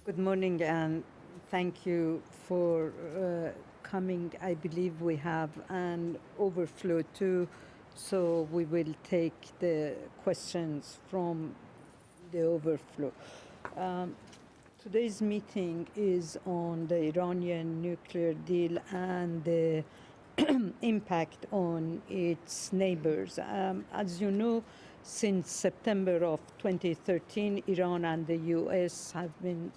Good morning, and thank you for coming. I believe we have an overflow too, so we will take the questions from the overflow. Um, Today's meeting is on the Iranian nuclear deal and the impact on its neighbors. As you know, since September of 2013, Iran and the U.S. have been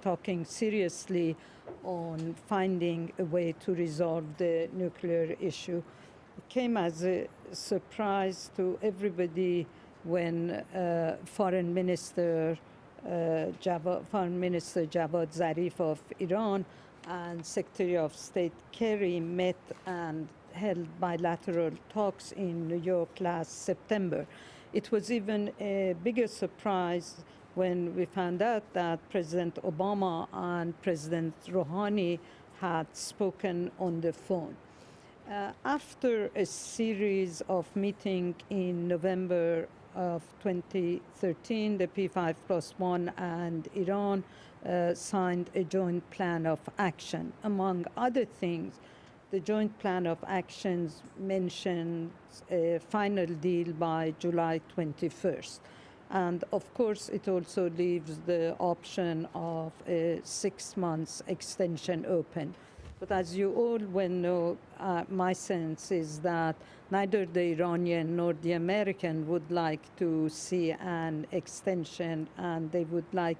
talking seriously on finding a way to resolve the nuclear issue. It came as a surprise to everybody when Foreign Minister Javad Zarif of Iran and Secretary of State Kerry met and held bilateral talks in New York last September. It was even a bigger surprise when we found out that President Obama and President Rouhani had spoken on the phone. After a series of meetings in November of 2013, the P5+1 and Iran signed a joint plan of action. Among other things, the joint plan of actions mentions a final deal by July 21st. And of course, it also leaves the option of a 6 months extension open. But as you all well know, my sense is that neither the Iranian nor the American would like to see an extension, and they would like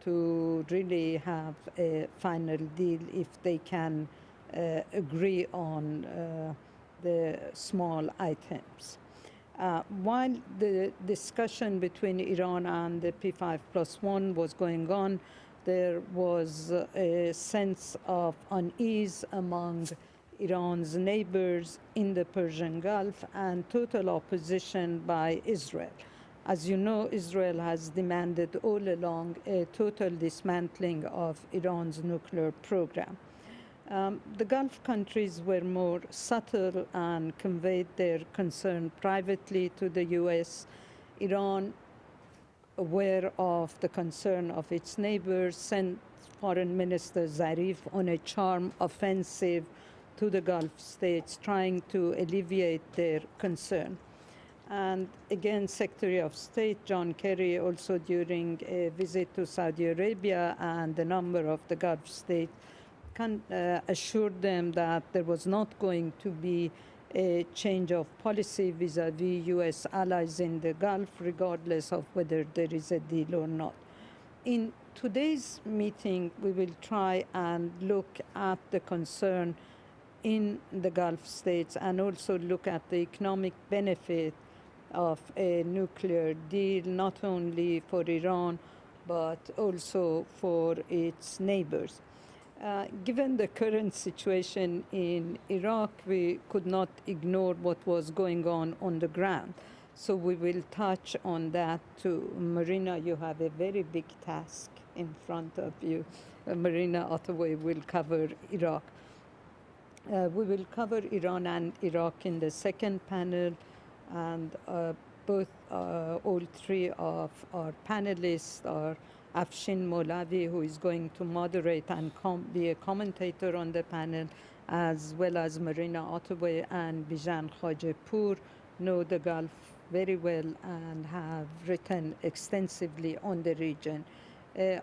to really have a final deal if they can agree on the small items. While the discussion between Iran and the P5+1 was going on, there was a sense of unease among Iran's neighbors in the Persian Gulf and total opposition by Israel. As you know, Israel has demanded all along a total dismantling of Iran's nuclear program. The Gulf countries were more subtle and conveyed their concern privately to the U.S. Iran, aware of the concern of its neighbors, sent Foreign Minister Zarif on a charm offensive to the Gulf states, trying to alleviate their concern. And again, Secretary of State John Kerry, also during a visit to Saudi Arabia and a number of the Gulf states, assured them that there was not going to be a change of policy vis-à-vis U.S. allies in the Gulf, regardless of whether there is a deal or not. In today's meeting, we will try and look at the concern in the Gulf states and also look at the economic benefit of a nuclear deal, not only for Iran, but also for its neighbors. Given the current situation in Iraq, we could not ignore what was going on the ground. So we will touch on that too. Marina, you have a very big task in front of you. Marina Ottaway will cover Iraq. We will cover Iran and Iraq in the second panel, and all three of our panelists are Afshin Molavi, who is going to moderate and be a commentator on the panel, as well as Marina Ottaway and Bijan Khajehpour, know the Gulf very well and have written extensively on the region.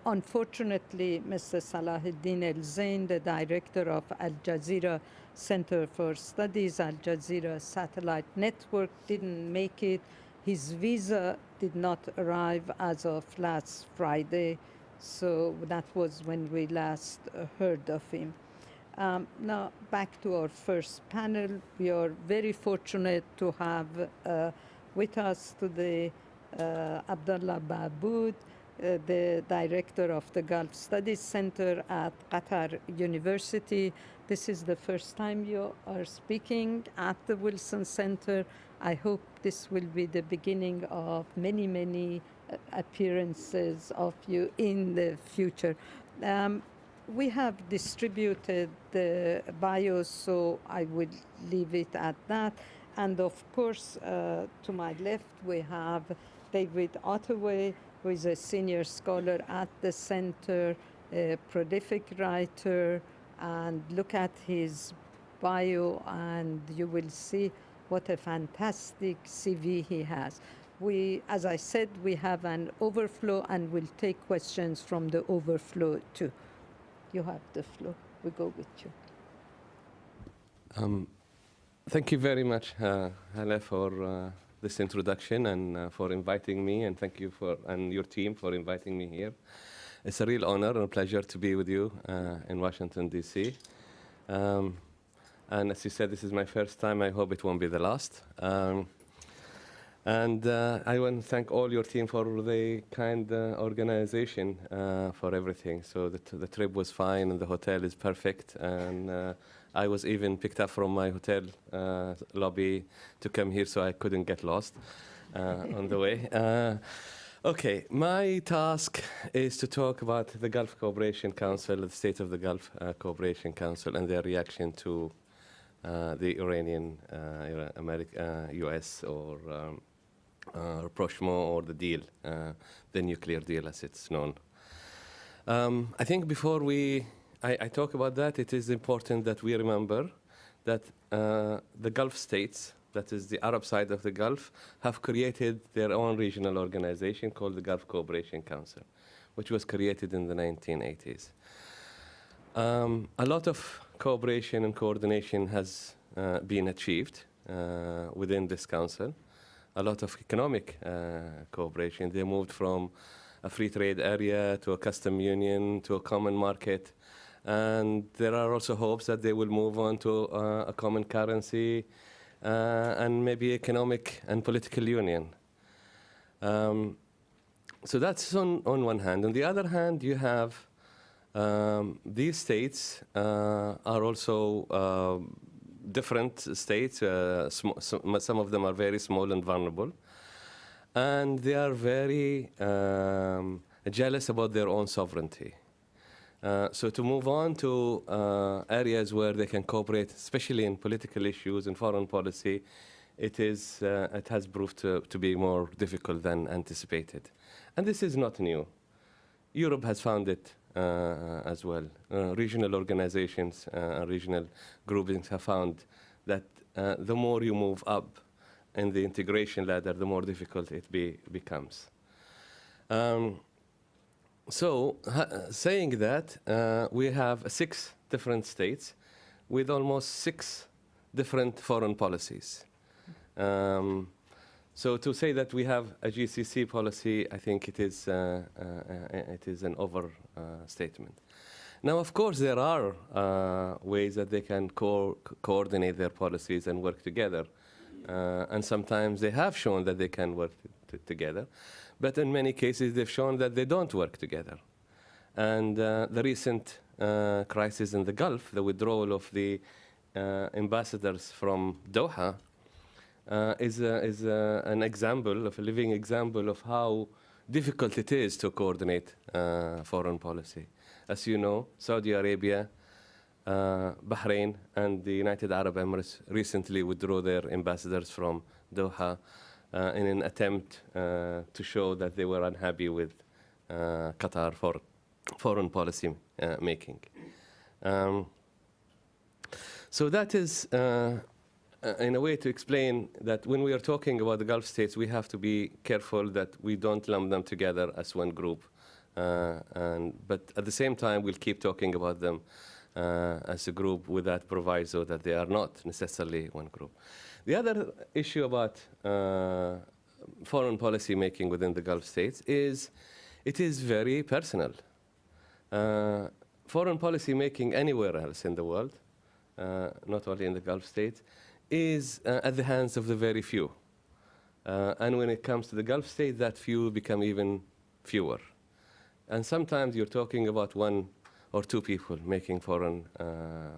Unfortunately, Mr. Salahuddin El-Zain, the director of Al Jazeera Center for Studies, Al Jazeera Satellite Network, didn't make it. His visa did not arrive as of last Friday, so that was when we last heard of him. Now, back to our first panel. We are very fortunate to have with us today Abdullah Babood, the director of the Gulf Studies Center at Qatar University. This is the first time you are speaking at the Wilson Center. I hope this will be the beginning of many, many appearances of you in the future. We have distributed the bios, so I will leave it at that. And of course, to my left, we have David Ottaway, who is a senior scholar at the center, a prolific writer, and look at his bio and you will see what a fantastic CV he has. As I said, we have an overflow and we'll take questions from the overflow too. You have the floor. We go with you. Thank you very much, Hala, for this introduction and for inviting me, and thank you and your team for inviting me here. It's a real honor and a pleasure to be with you in Washington, D.C. And as you said, this is my first time. I hope it won't be the last. And I want to thank all your team for the kind organization for everything. So the trip was fine, and the hotel is perfect. And I was even picked up from my hotel lobby to come here, so I couldn't get lost on the way. Okay, my task is to talk about the Gulf Cooperation Council, the state of the Gulf Cooperation Council, and their reaction to the Iranian, U.S. or rapprochement, or the deal, the nuclear deal as it's known. I think before I talk about that, it is important that we remember that the Gulf states, that is the Arab side of the Gulf, have created their own regional organization called the Gulf Cooperation Council, which was created in the 1980s. A lot of cooperation and coordination has been achieved within this council. A lot of economic cooperation. They moved from a free trade area to a custom union to a common market. And there are also hopes that they will move on to a common currency and maybe economic and political union. So that's on one hand. On the other hand, you have these states are also different states. Some of them are very small and vulnerable. And they are very jealous about their own sovereignty. So to move on to areas where they can cooperate, especially in political issues and foreign policy, it has proved to be more difficult than anticipated. And this is not new. Europe has found it as well. Regional organizations and regional groupings have found that the more you move up in the integration ladder, the more difficult it becomes. So, saying that, we have 6 different states with almost 6 different foreign policies. So to say that we have a GCC policy, I think it is an overstatement. Now, of course, there are ways that they can coordinate their policies and work together. And sometimes they have shown that they can work together. But in many cases, they've shown that they don't work together. And the recent crisis in the Gulf, the withdrawal of the ambassadors from Doha, is an example, of a living example of how difficult it is to coordinate foreign policy. As you know, Saudi Arabia, Bahrain, and the United Arab Emirates recently withdrew their ambassadors from Doha in an attempt to show that they were unhappy with Qatar for foreign policy making. So that is, in a way, to explain that when we are talking about the Gulf states, we have to be careful that we don't lump them together as one group. But at the same time, we'll keep talking about them as a group with that proviso that they are not necessarily one group. The other issue about foreign policy making within the Gulf states is it is very personal. Foreign policy making anywhere else in the world, not only in the Gulf states, is at the hands of the very few. And when it comes to the Gulf states, that few become even fewer. And sometimes you're talking about 1 or 2 people making foreign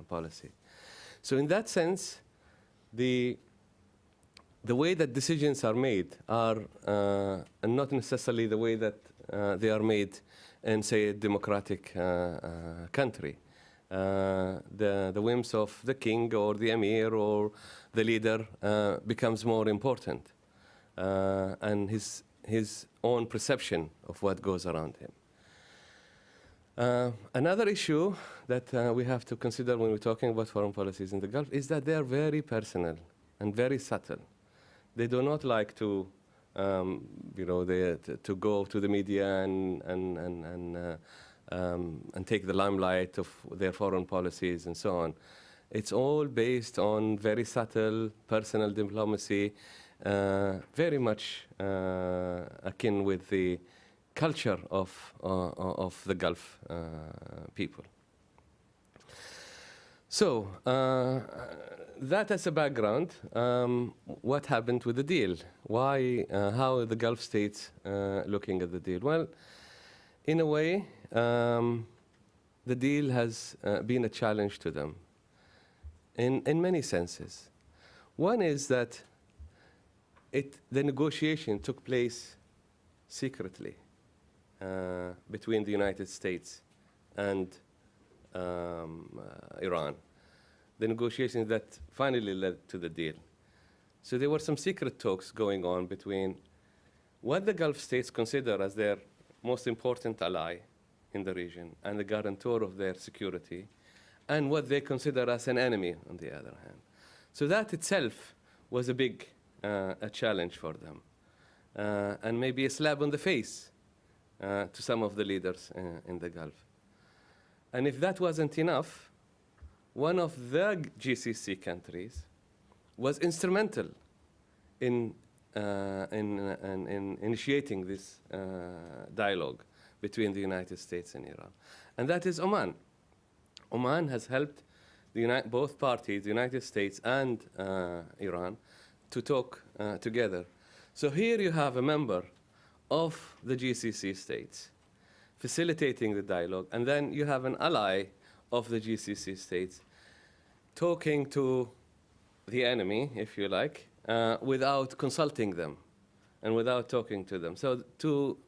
policy. So in that sense, the way that decisions are made are and not necessarily the way that they are made in, say, a democratic country. The whims of the king or the emir or the leader becomes more important. And his own perception of what goes around him. Another issue that we have to consider when we're talking about foreign policies in the Gulf is that they are very personal and very subtle. They do not like to, to go to the media and take the limelight of their foreign policies and so on. It's all based on very subtle personal diplomacy, very much akin with the culture of the Gulf people. So that as a background, what happened with the deal? Why, how are the Gulf states looking at the deal? Well, in a way, the deal has been a challenge to them in many senses. One is that the negotiation took place secretly between the United States and Iran. The negotiations that finally led to the deal. So there were some secret talks going on between what the Gulf states consider as their most important ally in the region and the guarantor of their security, and what they consider as an enemy on the other hand. So that itself was a big a challenge for them, and maybe a slap on the face to some of the leaders in the Gulf. And if that wasn't enough, one of the GCC countries was instrumental in initiating this dialogue between the United States and Iran. And that is Oman. Oman has helped both parties, the United States and Iran, to talk together. So here you have a member of the GCC states facilitating the dialogue, and then you have an ally of the GCC states talking to the enemy, if you like, without consulting them and without talking to them. So to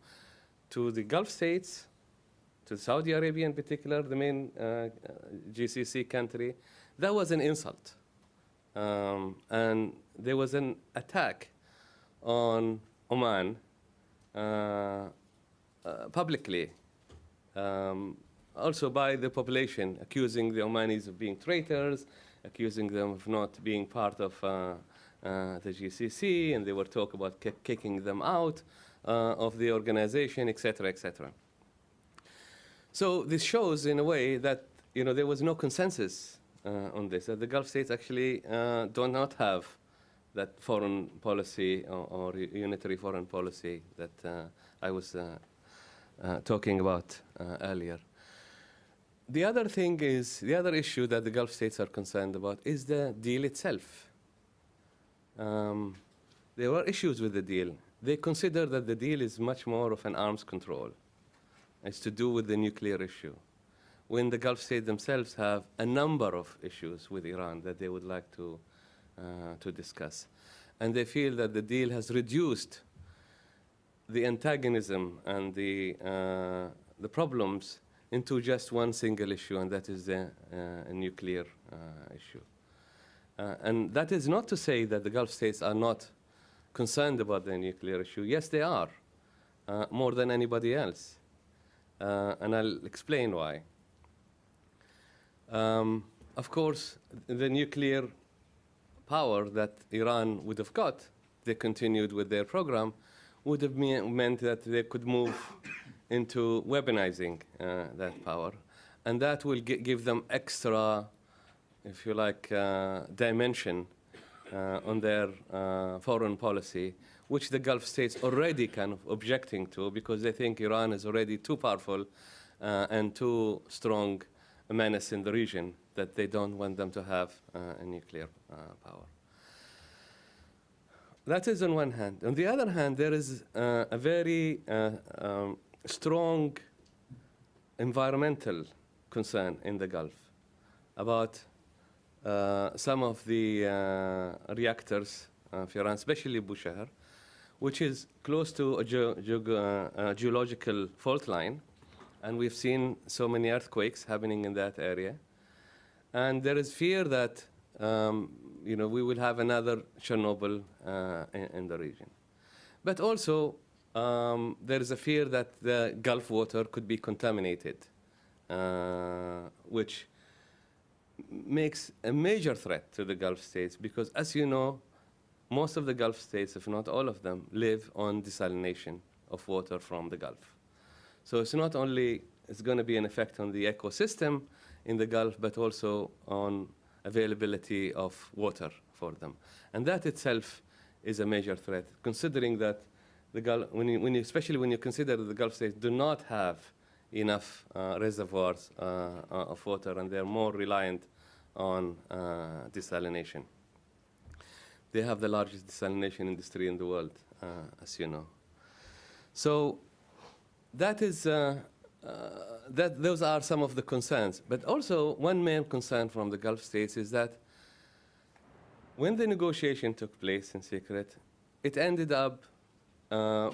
the Gulf states, to Saudi Arabia in particular, the main GCC country, that was an insult. And there was an attack on Oman publicly, also by the population, accusing the Omanis of being traitors, accusing them of not being part of the GCC, and they were talking about kicking them out of the organization, etc., etc. So this shows, in a way, that there was no consensus on this. That the Gulf states actually do not have that foreign policy or unitary foreign policy that I was talking about earlier. The other thing is, the other issue that the Gulf states are concerned about is the deal itself. There were issues with the deal. They consider that the deal is much more of an arms control. It's to do with the nuclear issue, when the Gulf states themselves have a number of issues with Iran that they would like to discuss. And they feel that the deal has reduced the antagonism and the problems into just one single issue, and that is the nuclear issue. And that is not to say that the Gulf states are not concerned about the nuclear issue. Yes, they are, more than anybody else. And I'll explain why. Of course, the nuclear power that Iran would have got, they continued with their program, would have meant that they could move into weaponizing that power. And that will give them extra, if you like, dimension on their foreign policy, which the Gulf states already kind of objecting to, because they think Iran is already too powerful and too strong a menace in the region, that they don't want them to have a nuclear power. That is on one hand. On the other hand, there is a very strong environmental concern in the Gulf about some of the reactors of Iran, especially Bushehr, which is close to a geological fault line. And we've seen so many earthquakes happening in that area. And there is fear that we will have another Chernobyl in the region. But also, there is a fear that the Gulf water could be contaminated, which makes a major threat to the Gulf states because, as you know, most of the Gulf states, if not all of them, live on desalination of water from the Gulf. So it's not only it's going to be an effect on the ecosystem in the Gulf, but also on availability of water for them. And that itself is a major threat, considering that the Gulf, especially when you consider that the Gulf states do not have enough reservoirs of water, and they're more reliant on desalination. They have the largest desalination industry in the world, as you know. So that is, those are some of the concerns. But also, one main concern from the Gulf states is that when the negotiation took place in secret, it ended up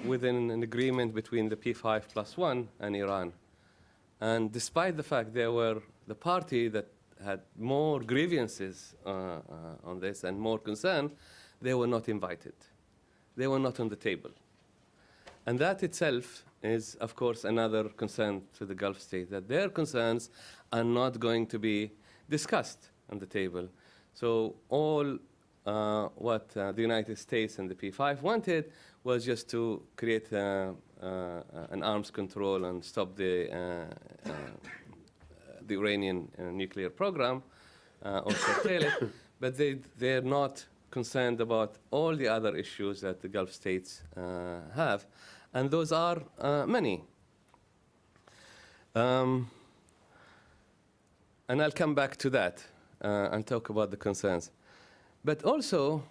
within an agreement between the P5+1 and Iran. And despite the fact they were the party that had more grievances on this and more concern, they were not invited. They were not on the table. And that itself is, of course, another concern to the Gulf states, that their concerns are not going to be discussed on the table. So all what the United States and the P5 wanted was just to create an arms control and stop the Iranian nuclear program or curtail it, but they're not concerned about all the other issues that the Gulf states have, and those are many. And I'll come back to that and talk about the concerns. But also,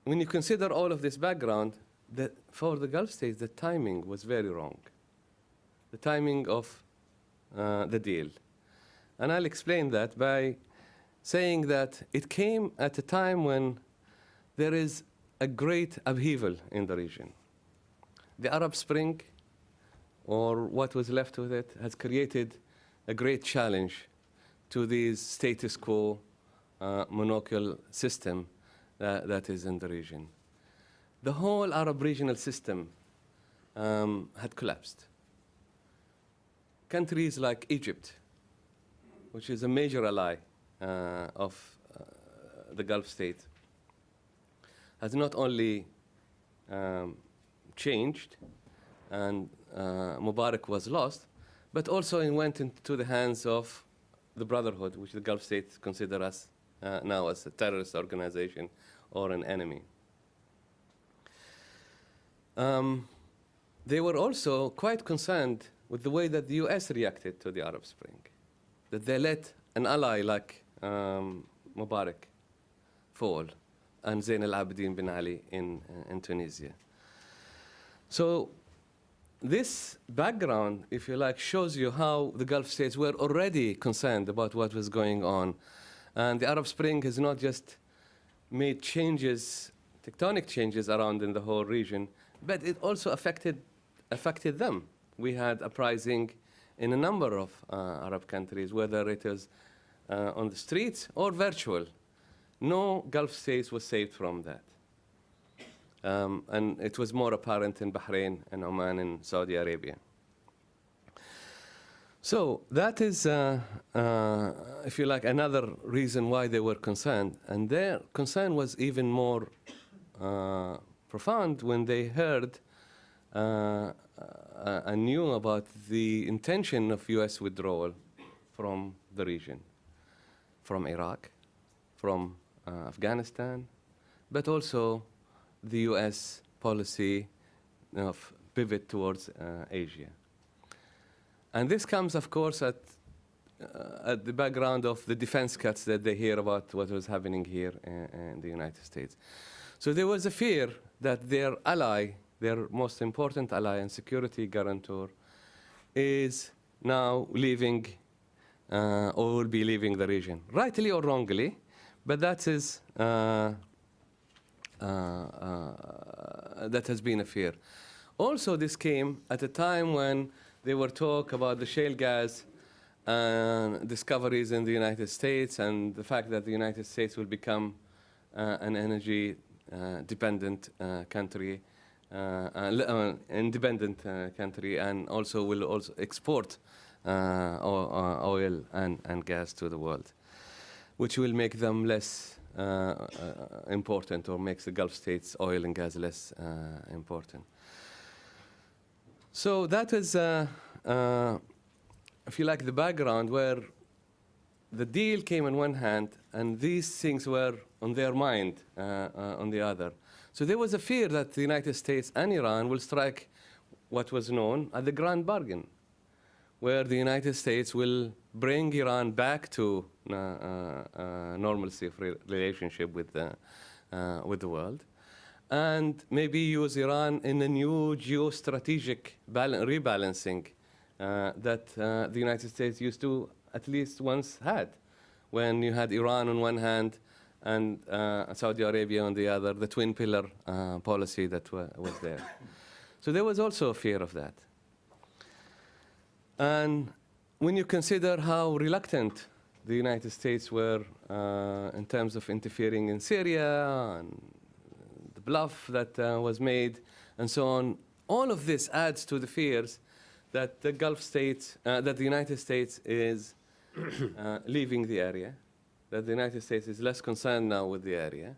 when you consider all of this background, that for the Gulf states, the timing was very wrong. The timing of the deal. And I'll explain that by saying that it came at a time when there is a great upheaval in the region. The Arab Spring, or what was left of it, has created a great challenge to this status quo monarchical system that is in the region. The whole Arab regional system had collapsed. Countries like Egypt, which is a major ally of the Gulf state, has not only changed and Mubarak was lost, but also it went into the hands of the Brotherhood, which the Gulf states consider us now as a terrorist organization or an enemy. They were also quite concerned with the way that the US reacted to the Arab Spring, that they let an ally like Mubarak fall, and Zain al-Abidin bin Ali in Tunisia. So this background, if you like, shows you how the Gulf states were already concerned about what was going on. And the Arab Spring has not just made changes, tectonic changes around in the whole region, but it also affected them. We had uprising in a number of Arab countries, whether it is on the streets or virtual. No Gulf states was saved from that. And it was more apparent in Bahrain and Oman and Saudi Arabia. So that is, if you like, another reason why they were concerned. And their concern was even more profound when they heard and knew about the intention of US withdrawal from the region, from Iraq, from Afghanistan, but also the US policy of pivot towards Asia. And this comes, of course, at the background of the defense cuts that they hear about what was happening here in the United States. So there was a fear that their ally, their most important ally and security guarantor, is now leaving or will be leaving the region, rightly or wrongly, but that is that has been a fear. Also, this came at a time when there were talk about the shale gas discoveries in the United States and the fact that the United States will become an energy dependent country independent country, and also will also export oil and gas to the world, which will make them less important, or makes the Gulf states oil and gas less important. So that is, if you like, the background where the deal came on one hand, and these things were on their mind on the other. So there was a fear that the United States and Iran will strike what was known as the grand bargain, where the United States will bring Iran back to normalcy of relationship with the world, and maybe use Iran in a new geostrategic rebalancing that the United States used to at least once had, when you had Iran on one hand and Saudi Arabia on the other, the twin pillar policy that was there. So there was also a fear of that. And when you consider how reluctant the United States were in terms of interfering in Syria, and the bluff that was made, and so on, all of this adds to the fears that the Gulf states, that the United States is leaving the area, that the United States is less concerned now with the area,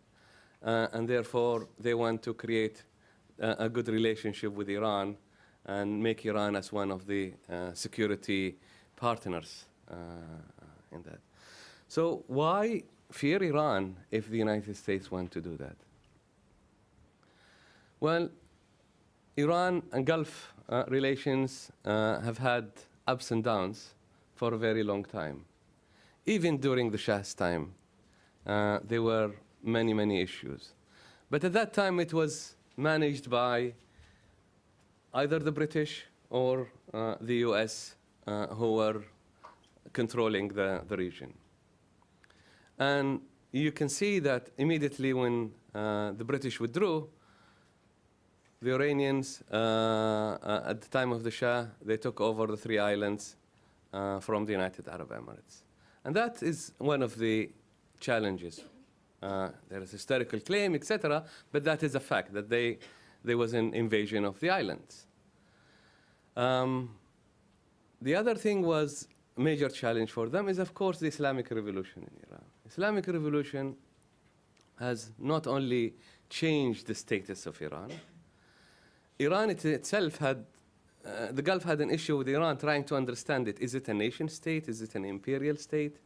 and therefore they want to create a good relationship with Iran and make Iran as one of the security partners in that. So why fear Iran if the United States want to do that? Well, Iran and Gulf relations have had ups and downs for a very long time. Even during the Shah's time, there were many, many issues. But at that time, it was managed by either the British or the US, who were controlling the region. And you can see that immediately when the British withdrew, the Iranians, at the time of the Shah, they took over the 3 islands from the United Arab Emirates. And that is one of the challenges. There is historical claim, etc., but that is a fact, that there was an invasion of the islands. The other thing was a major challenge for them is, of course, the Islamic Revolution in Iran. Islamic Revolution has not only changed the status of Iran. Iran itself had, the Gulf had an issue with Iran trying to understand it. Is it a nation state? Is it an imperial state?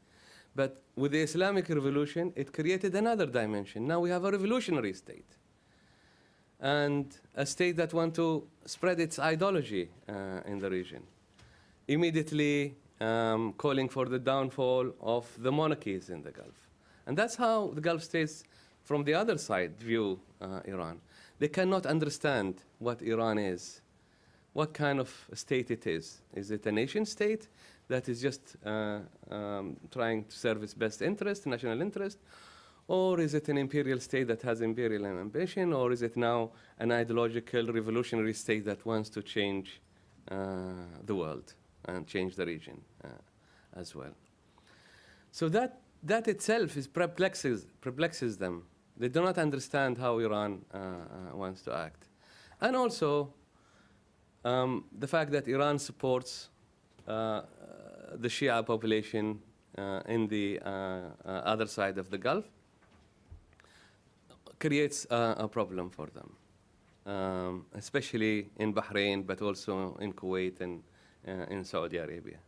But with the Islamic Revolution, it created another dimension. Now we have a revolutionary state, and a state that wants to spread its ideology in the region, immediately calling for the downfall of the monarchies in the Gulf. And that's how the Gulf states, from the other side, view Iran. They cannot understand what Iran is, what kind of state it is. Is it a nation state that is just trying to serve its best interest, national interest? Or is it an imperial state that has imperial ambition? Or is it now an ideological revolutionary state that wants to change the world and change the region as well? So that itself perplexes them. They do not understand how Iran wants to act. And also, the fact that Iran supports the Shia population in the other side of the Gulf creates a problem for them, especially in Bahrain, but also in Kuwait and in Saudi Arabia.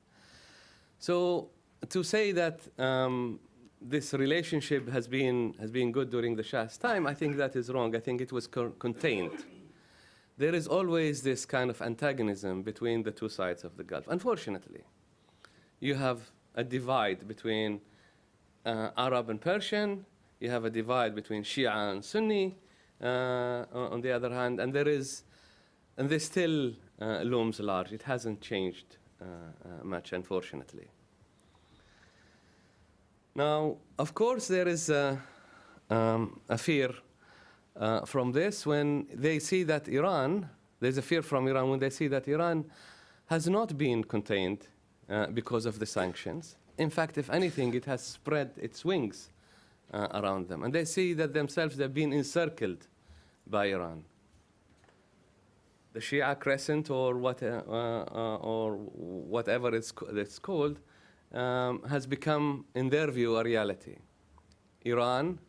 So to say that this relationship has been good during the Shah's time, I think that is wrong. I think it was contained. There is always this kind of antagonism between the two sides of the Gulf. Unfortunately, you have a divide between Arab and Persian. You have a divide between Shia and Sunni, on the other hand, and this still looms large. It hasn't changed much, unfortunately. Now, of course, there is a fear from this when they see that Iran, there's a fear from Iran when they see that Iran has not been contained because of the sanctions. In fact, if anything, it has spread its wings around them. And they see that themselves, they've been encircled by Iran. the Shia Crescent or whatever it's called, has become, in their view, a reality. Iran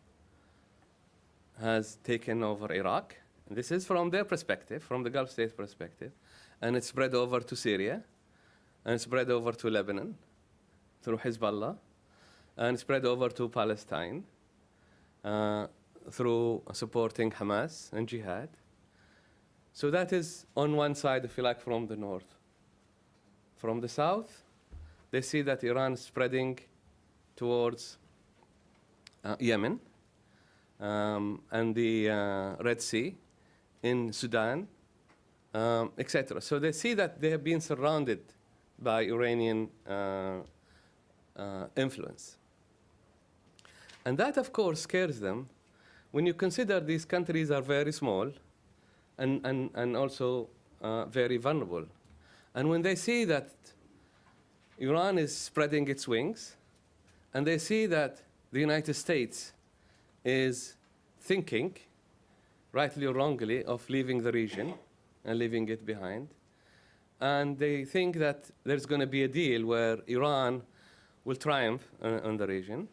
has taken over Iraq. And this is from their perspective, from the Gulf states' perspective, and it's spread over to Syria, and spread over to Lebanon through Hezbollah, and spread over to Palestine through supporting Hamas and Jihad. So that is on one side, if you like, from the north. From the south, they see that Iran is spreading towards Yemen and the Red Sea, in Sudan, etc. So they see that they have been surrounded by Iranian influence. And that, of course, scares them when you consider these countries are very small and also very vulnerable. And when they see that Iran is spreading its wings, and they see that the United States is thinking, rightly or wrongly, of leaving the region and leaving it behind, and they think that there's going to be a deal where Iran will triumph on the region,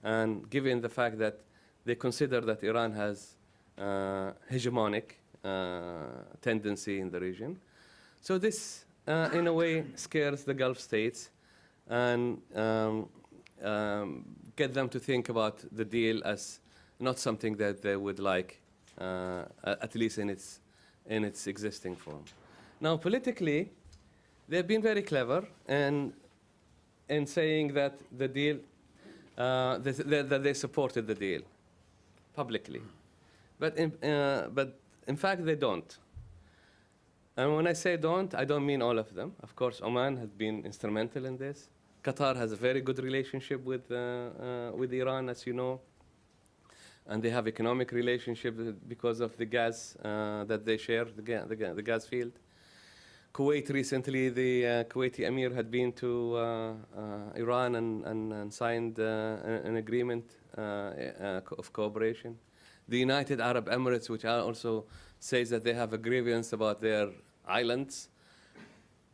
and given the fact that they consider that Iran has hegemonic tendency in the region. So this, in a way, scares the Gulf states and get them to think about the deal as not something that they would like, at least in its existing form. Now, politically, they've been very clever in saying that the deal, that they supported the deal publicly. But in fact, they don't. And when I say don't, I don't mean all of them. Of course, Oman has been instrumental in this. Qatar has a very good relationship with Iran, as you know. And they have economic relationship because of the gas that they share, the gas field. Kuwait recently, the Kuwaiti Emir had been to Iran and signed an agreement of cooperation. The United Arab Emirates, which also says that they have a grievance about their islands,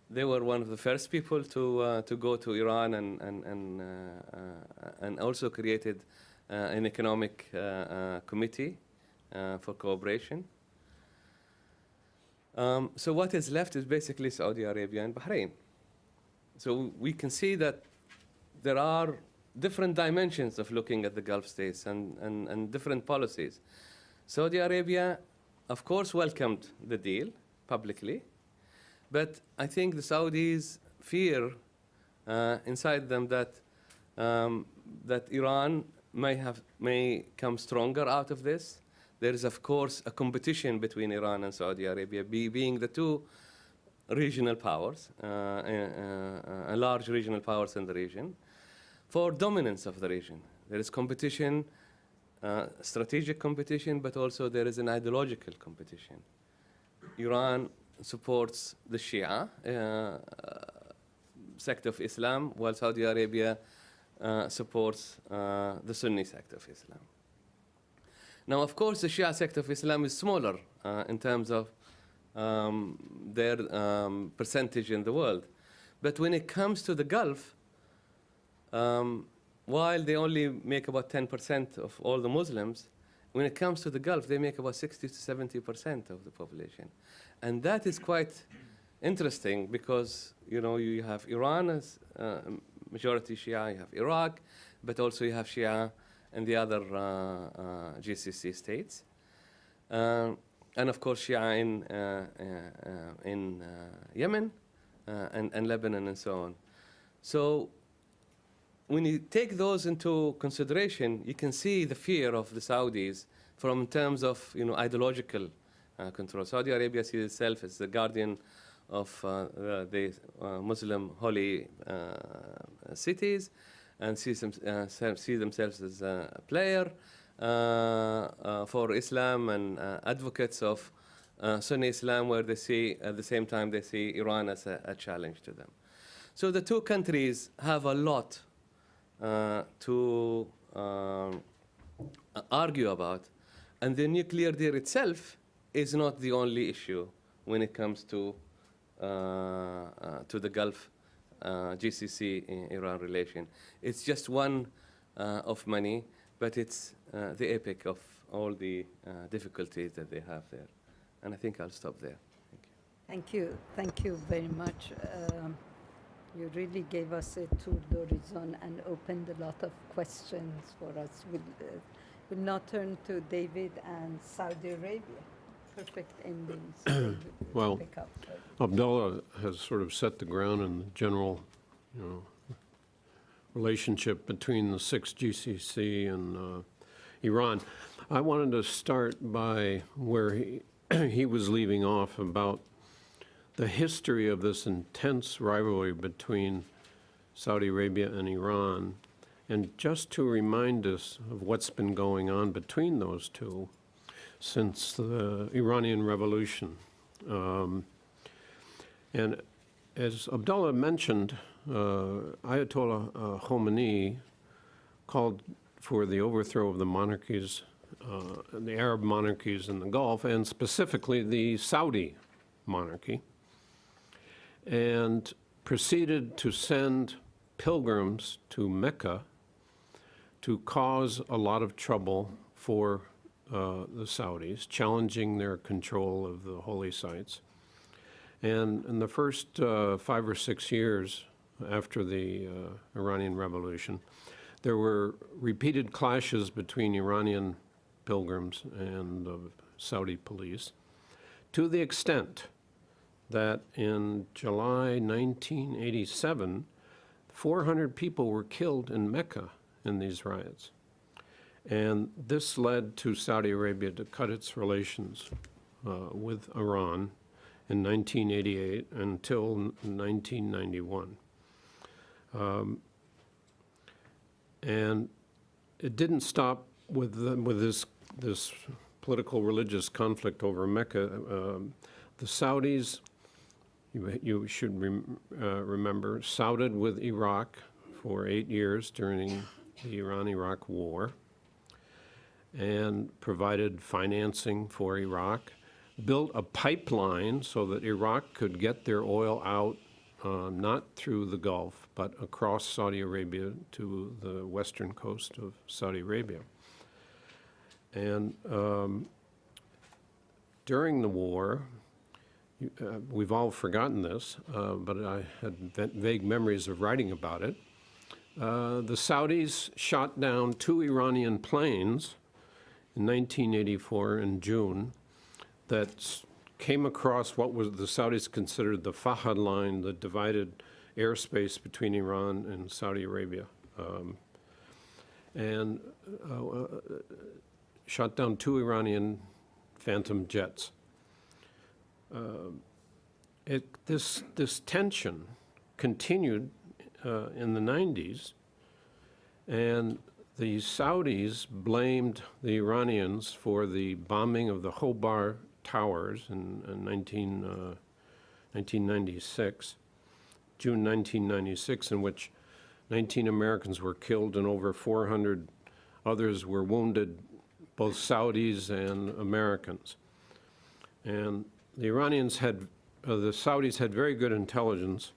they were one of the first people to go to Iran and also created an economic committee for cooperation. So what is left is basically Saudi Arabia and Bahrain. So we can see that there are different dimensions of looking at the Gulf states and different policies. Saudi Arabia, of course, welcomed the deal publicly, but I think the Saudis fear inside them that that Iran may come stronger out of this. There is, of course, a competition between Iran and Saudi Arabia, being the two regional powers, large regional powers in the region, for dominance of the region. There is competition, strategic competition, but also there is an ideological competition. Iran supports the Shia sect of Islam, while Saudi Arabia supports the Sunni sect of Islam. Now, of course, the Shia sect of Islam is smaller in terms of their percentage in the world. But when it comes to the Gulf, while they only make about 10% of all the Muslims, when it comes to the Gulf, they make about 60 to 70% of the population. And that is quite interesting because, you know, you have Iran as majority Shia, you have Iraq, but also you have Shia in the other GCC states. And of course, Shia in Yemen and Lebanon and so on. So when you take those into consideration, you can see the fear of the Saudis from terms of, you know, ideological control. Saudi Arabia sees itself as the guardian of the Muslim holy cities, and see themselves as a player for Islam and advocates of Sunni Islam, where they see, at the same time, they see Iran as a challenge to them. So the two countries have a lot to argue about, and the nuclear deal itself is not the only issue when it comes to the Gulf GCC-Iran relation. It's just one of many, but it's the epic of all the difficulties that they have there. And I think I'll stop there. Thank you. Thank you very much. You really gave us a tour d'horizon and opened a lot of questions for us. We'll now turn to David and Saudi Arabia. Perfect endings. David, Well, pick up. Abdullah has sort of set the ground in the general, relationship between the six GCC and Iran. I wanted to start by where he was leaving off about the history of this intense rivalry between Saudi Arabia and Iran, and just to remind us of what's been going on between those two since the Iranian Revolution. And as Abdullah mentioned, Ayatollah Khomeini called for the overthrow of the monarchies, the Arab monarchies in the Gulf, and specifically the Saudi monarchy, and proceeded to send pilgrims to Mecca to cause a lot of trouble for the Saudis, challenging their control of the holy sites. And in the first 5 or 6 years after the Iranian Revolution, there were repeated clashes between Iranian pilgrims and the Saudi police, to the extent that in July 1987, 400 people were killed in Mecca in these riots. And this led to Saudi Arabia to cut its relations with Iran in 1988 until 1991. And it didn't stop with this political religious conflict over Mecca. The Saudis, you should remember, sided with Iraq for 8 years during the Iran-Iraq War and provided financing for Iraq, built a pipeline so that Iraq could get their oil out, not through the Gulf, but across Saudi Arabia to the western coast of Saudi Arabia. And during the war, we've all forgotten this, but I had vague memories of writing about it. The Saudis shot down 2 Iranian planes in 1984 in June that came across what was the Saudis considered the Fahad line, the divided airspace between Iran and Saudi Arabia, and shot down 2 Iranian Phantom jets. This tension continued in the 90s, and the Saudis blamed the Iranians for the bombing of the Khobar towers in 1996, June 1996, in which 19 Americans were killed and over 400 others were wounded, both Saudis and Americans. And the Saudis had very good intelligence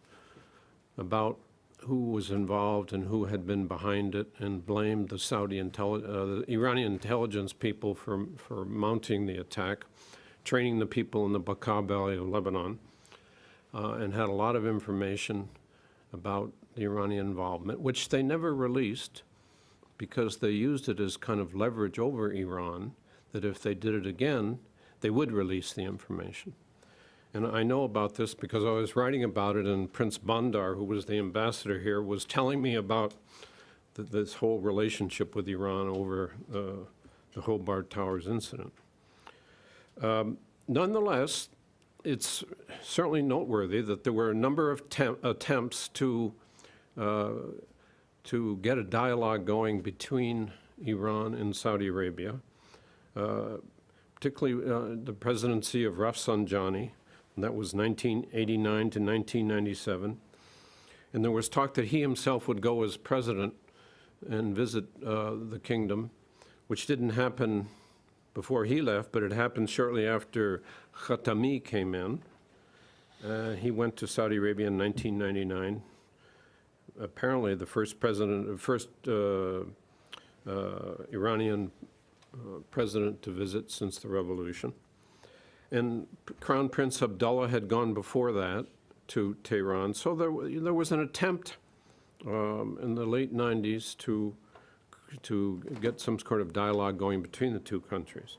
about who was involved and who had been behind it, and blamed the the Iranian intelligence people for mounting the attack, training the people in the Bekaa Valley of Lebanon, and had a lot of information about the Iranian involvement, which they never released because they used it as kind of leverage over Iran, that if they did it again, they would release the information. And I know about this because I was writing about it, and Prince Bandar, who was the ambassador here, was telling me about this whole relationship with Iran over the Khobar Towers incident. Nonetheless, it's certainly noteworthy that there were a number of attempts to get a dialogue going between Iran and Saudi Arabia, particularly the presidency of Rafsanjani. And that was 1989 to 1997. And there was talk that he himself would go as president and visit the kingdom, which didn't happen before he left, but it happened shortly after Khatami came in. He went to Saudi Arabia in 1999. Apparently the first Iranian president to visit since the revolution. And Crown Prince Abdullah had gone before that to Tehran. So there was an attempt in the late 90s to get some sort of dialogue going between the two countries.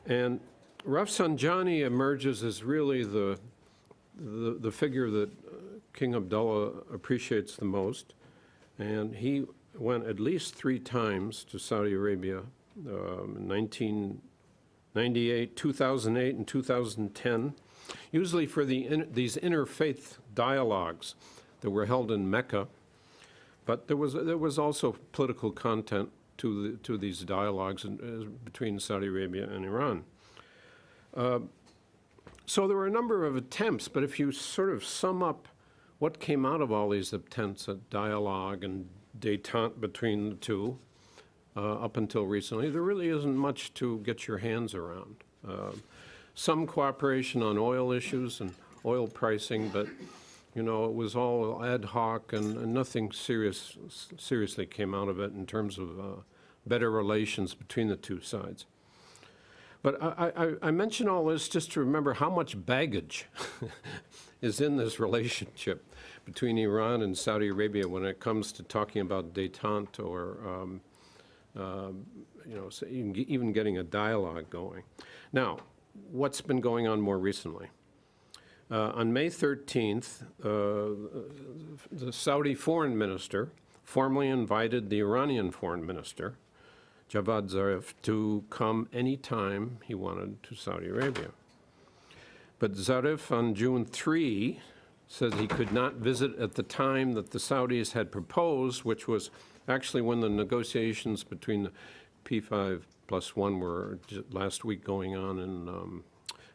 And Rafsanjani emerges as really the figure that King Abdullah appreciates the most. And he went at least 3 times to Saudi Arabia, in 1998, 2008, and 2010, usually for these interfaith dialogues that were held in Mecca. But there was also political content to these dialogues between Saudi Arabia and Iran. So there were a number of attempts, but if you sort of sum up what came out of all these attempts at dialogue and détente between the two up until recently, there really isn't much to get your hands around. Some cooperation on oil issues and oil pricing, but you know, it was all ad hoc and nothing seriously came out of it in terms of better relations between the two sides. But I mention all this just to remember how much baggage is in this relationship between Iran and Saudi Arabia when it comes to talking about détente or you know, so even getting a dialogue going. Now, what's been going on more recently? On May 13th, the Saudi foreign minister formally invited the Iranian foreign minister, Javad Zarif, to come anytime he wanted to Saudi Arabia. But Zarif on June 3 said he could not visit at the time that the Saudis had proposed, which was actually when the negotiations between the P5+1 were last week going on in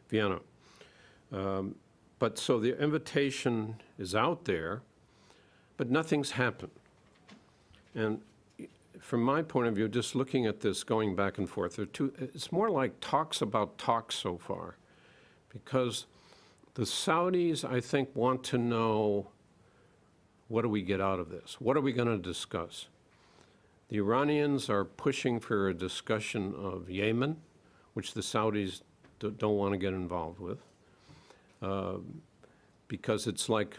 Vienna. But so the invitation is out there, but nothing's happened. And from my point of view, just looking at this, going back and forth, it's more like talks about talks so far, because the Saudis, I think, want to know, what do we get out of this? What are we going to discuss? The Iranians are pushing for a discussion of Yemen, which the Saudis don't want to get involved with, because it's like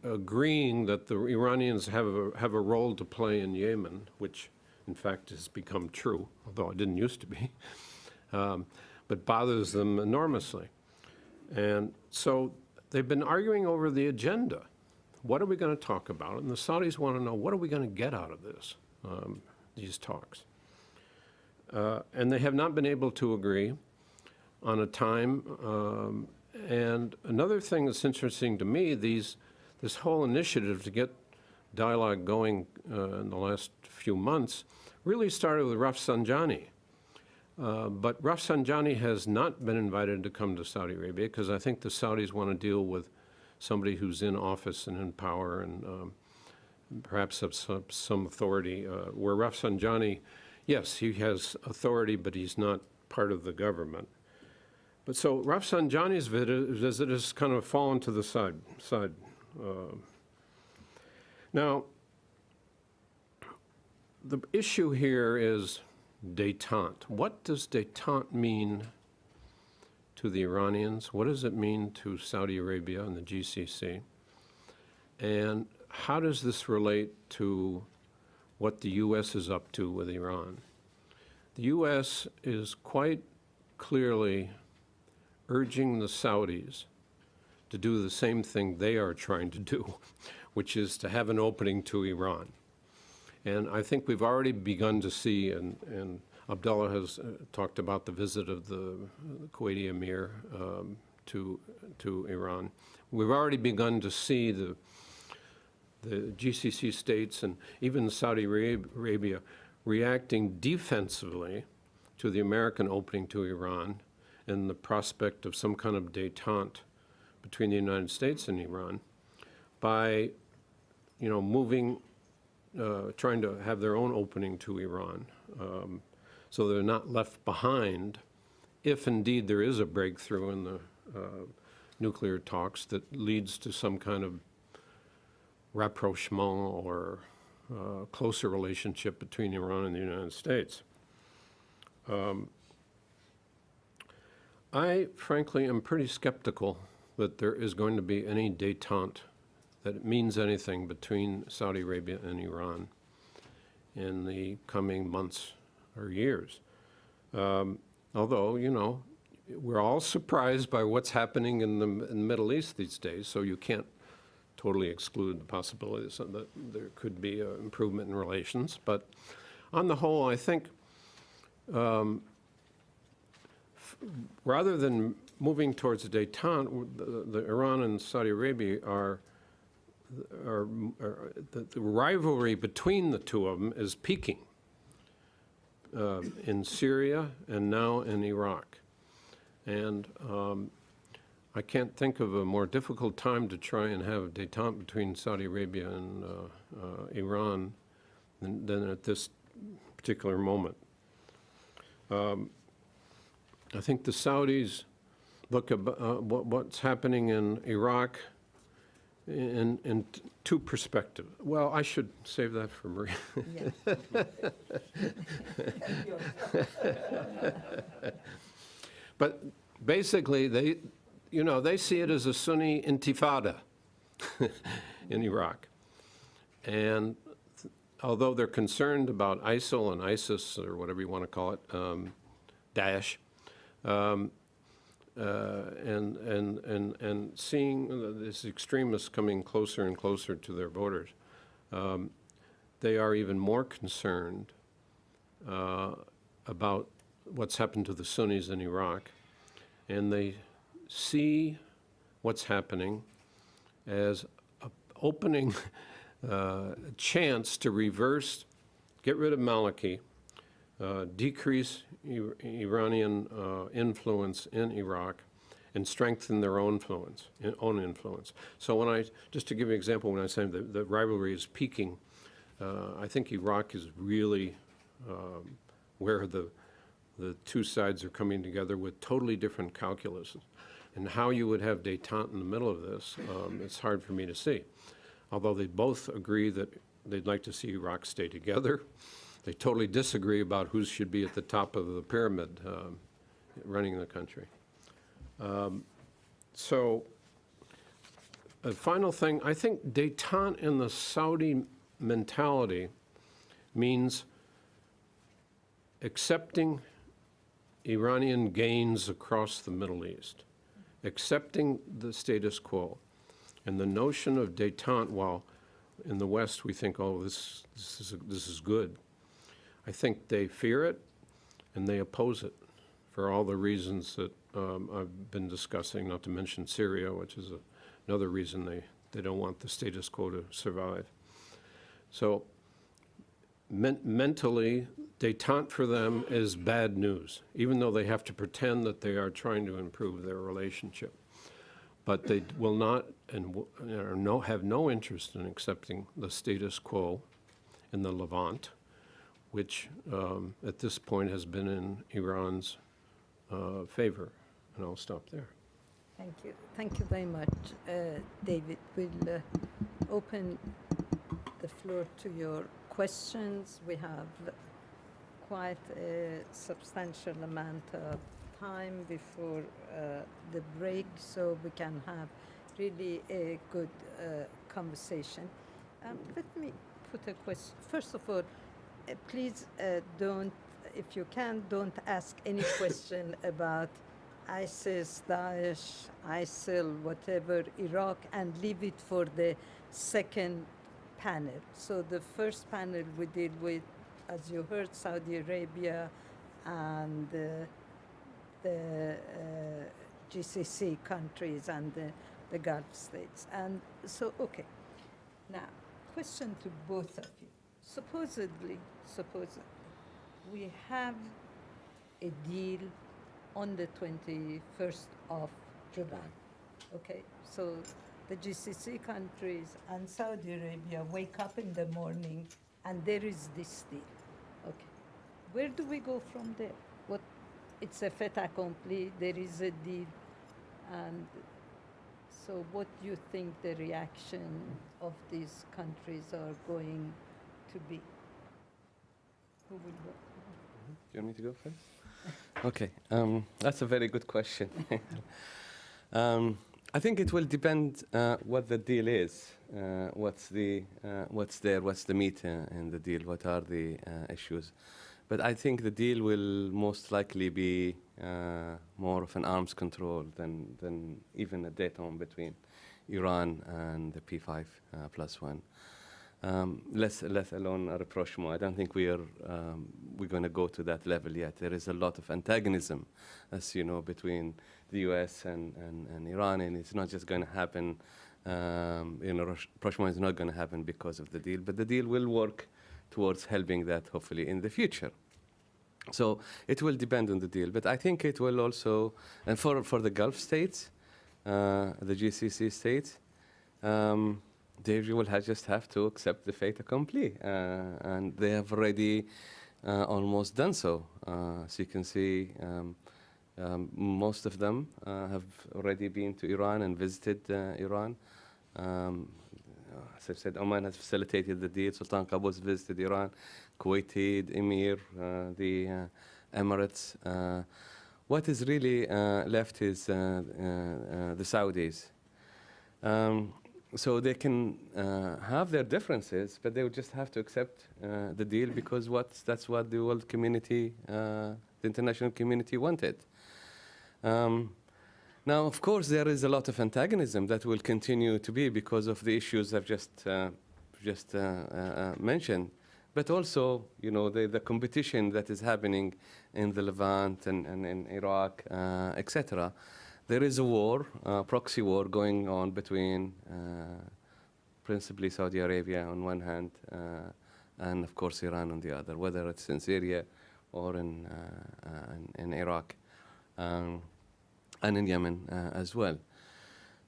agreeing that the Iranians have a role to play in Yemen, which in fact has become true, although it didn't used to be, but bothers them enormously. And so they've been arguing over the agenda. What are we going to talk about? And the Saudis want to know, what are we going to get out of this, these talks? And they have not been able to agree on a time. And another thing that's interesting to me, this whole initiative to get dialogue going in the last few months really started with Rafsanjani. But Rafsanjani has not been invited to come to Saudi Arabia because I think the Saudis want to deal with somebody who's in office and in power and perhaps have some authority. Where Rafsanjani, yes, he has authority, but he's not part of the government. But so Rafsanjani's visit has kind of fallen to the side. Now, the issue here is détente. What does détente mean to the Iranians? What does it mean to Saudi Arabia and the GCC? And how does this relate to what the U.S. is up to with Iran? The U.S. is quite clearly urging the Saudis to do the same thing they are trying to do, which is to have an opening to Iran. And I think we've already begun to see, and Abdullah has talked about the visit of the Kuwaiti Emir to Iran. We've already begun to see the GCC states and even Saudi Arabia reacting defensively to the American opening to Iran and the prospect of some kind of détente between the United States and Iran by, moving, trying to have their own opening to Iran. so they're not left behind if indeed there is a breakthrough in the nuclear talks that leads to some kind of rapprochement or closer relationship between Iran and the United States. I frankly am pretty skeptical that there is going to be any détente, that it means anything between Saudi Arabia and Iran in the coming months or years. Although, you know, we're all surprised by what's happening in the Middle East these days, so you can't totally exclude the possibilities that there could be an improvement in relations. But on the whole, I think rather than moving towards a détente, the Iran and Saudi Arabia the rivalry between the two of them is peaking in Syria and now in Iraq. And I can't think of a more difficult time to try and have a détente between Saudi Arabia and Iran than at this particular moment. I think the Saudis look at what's happening in Iraq in two perspectives. Well, I should save that for Maria. But basically, they see it as a Sunni intifada in Iraq. And although they're concerned about ISIL and ISIS, or whatever you want to call it, Daesh, and seeing these extremists coming closer and closer to their borders, they are even more concerned about what's happened to the Sunnis in Iraq, and they see what's happening as an opening chance to reverse, get rid of Maliki, decrease Iranian influence in Iraq, and strengthen their own influence. So just to give you an example, when I say the rivalry is peaking, I think Iraq is really where the two sides are coming together with totally different calculuses. And how you would have détente in the middle of this, it's hard for me to see. Although they both agree that they'd like to see Iraq stay together, they totally disagree about who should be at the top of the pyramid running the country. So a final thing, I think détente in the Saudi mentality means accepting Iranian gains across the Middle East, accepting the status quo. And the notion of détente, while in the West we think, oh, this is good, I think they fear it and they oppose it for all the reasons that I've been discussing, not to mention Syria, which is another reason they don't want the status quo to survive. So mentally, détente for them is bad news, even though they have to pretend that they are trying to improve their relationship. But they will not and have no interest in accepting the status quo in the Levant, which at this point has been in Iran's favor. And I'll stop there. Thank you. Thank you very much, David. We'll open the floor to your questions. We have quite a substantial amount of time before the break, so we can have really a good conversation. Let me put a question. First of all, please don't, if you can, don't ask any question about ISIS, Daesh, ISIL, whatever, Iraq, and leave it for the second panel. So the first panel we deal with, as you heard, Saudi Arabia and the GCC countries and the Gulf states. And so, okay. Now, question to both of you. Supposedly, we have a deal on the 21st of July, okay? So the GCC countries and Saudi Arabia wake up in the morning and there is this deal, okay? Where do we go from there? What, it's a fait accompli, there is a deal, and so what do you think the reaction of these countries are going to be? Who will go? Do you want me to go first? Okay, that's a very good question. I think it will depend what the deal is, what's there, what's the meat in the deal, what are the issues. But I think the deal will most likely be more of an arms control than even a détente between Iran and the P5+1. Less alone a rapprochement. I don't think we're going to go to that level yet. There is a lot of antagonism, as you know, between the U.S. and Iran, and it's not just going to happen. Rapprochement is not going to happen because of the deal, but the deal will work towards helping that, hopefully, in the future. So it will depend on the deal, but I think it will also, and for the Gulf states, the GCC states, they will just have to accept the fait accompli, and they have already almost done so. So you can see most of them have already been to Iran and visited Iran. As I've said, Oman has facilitated the deal. Sultan Qaboos visited Iran, Kuwaiti, the Emir, the Emirates. What is really left is the Saudis. So they can have their differences, but they would just have to accept the deal because that's what the world community, the international community wanted. Now, of course, there is a lot of antagonism that will continue to be because of the issues I've just mentioned, but also, you know, the competition that is happening in the Levant and in Iraq, etc. There is a war, proxy war going on between principally Saudi Arabia on one hand and, of course, Iran on the other, whether it's in Syria or in Iraq. And in Yemen as well.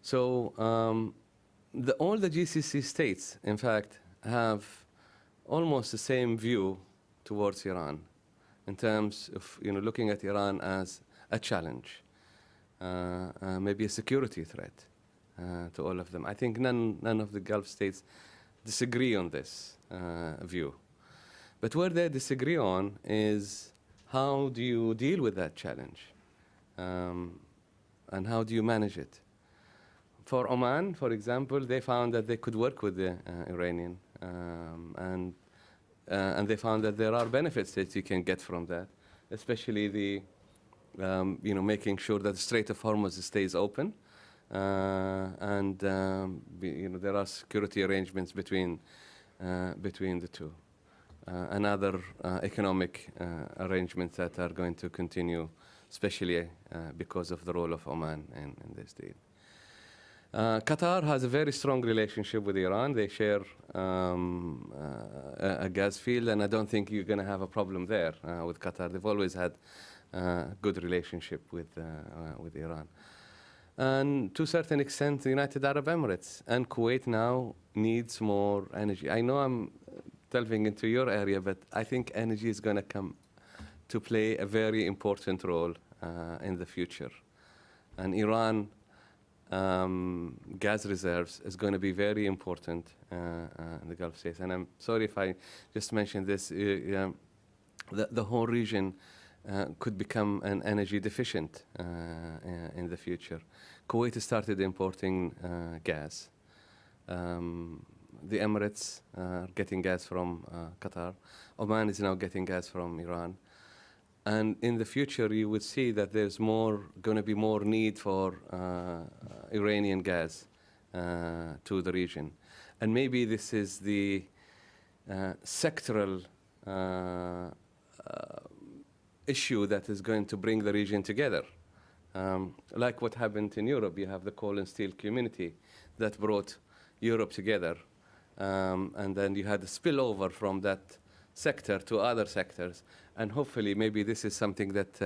So all the GCC states, in fact, have almost the same view towards Iran in terms of, you know, looking at Iran as a challenge, maybe a security threat to all of them. I think none of the Gulf states disagree on this view. But where they disagree on is how do you deal with that challenge? And how do you manage it? For Oman, for example, they found that they could work with the Iranian, and they found that there are benefits that you can get from that, especially the, you know, making sure that the Strait of Hormuz stays open, and you know, there are security arrangements between the two, and other economic arrangements that are going to continue, especially because of the role of Oman in this deal. Qatar has a very strong relationship with Iran. They share a gas field, and I don't think you're going to have a problem there with Qatar. They've always had a good relationship with Iran. And to a certain extent, the United Arab Emirates and Kuwait now needs more energy. I know I'm delving into your area, but I think energy is going to come to play a very important role in the future. And Iran gas reserves is going to be very important in the Gulf states. And I'm sorry if I just mentioned this, the whole region could become an energy deficient in the future. Kuwait started importing gas. The Emirates are getting gas from Qatar. Oman is now getting gas from Iran. And in the future, you would see that there's going to be more need for Iranian gas to the region. And maybe this is the sectoral issue that is going to bring the region together. Like what happened in Europe, you have the coal and steel community that brought Europe together. And then you had a spillover from that sector to other sectors. And hopefully, maybe this is something that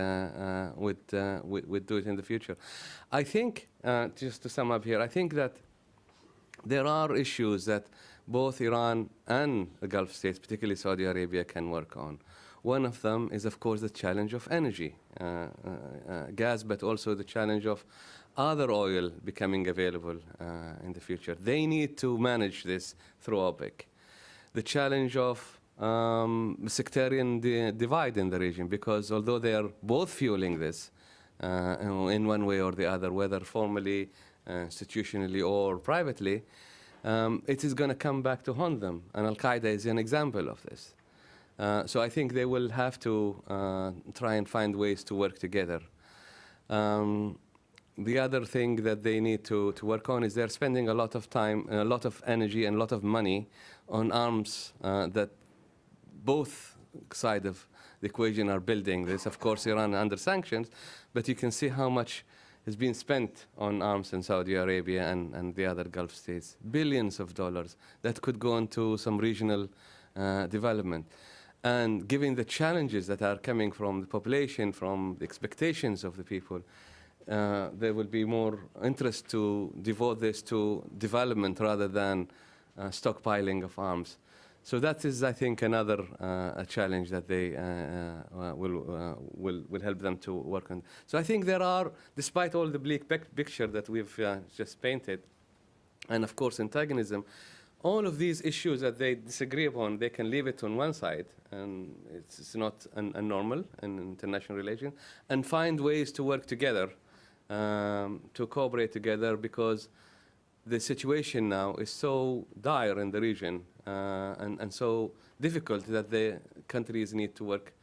would do it in the future. I think, just to sum up here, I think that there are issues that both Iran and the Gulf states, particularly Saudi Arabia, can work on. One of them is, of course, the challenge of energy, gas, but also the challenge of other oil becoming available in the future. They need to manage this through OPEC. The challenge of sectarian divide in the region, because although they are both fueling this in one way or the other, whether formally, institutionally, or privately, it is going to come back to haunt them. And Al-Qaeda is an example of this. So I think they will have to try and find ways to work together. The other thing that they need to work on is they're spending a lot of time, a lot of energy, and a lot of money on arms that both sides of the equation are building. There's, of course, Iran under sanctions, but you can see how much has been spent on arms in Saudi Arabia and the other Gulf states. Billions of dollars that could go into some regional development. And given the challenges that are coming from the population, from the expectations of the people, there will be more interest to devote this to development rather than stockpiling of arms. So that is, I think, another a challenge that they will help them to work on. So I think there are, despite all the bleak picture that we've just painted, and of course antagonism, all of these issues that they disagree upon, they can leave it on one side, and it's not normal in international relations, and find ways to work together, to cooperate together, because the situation now is so dire in the region and so difficult that the countries need to work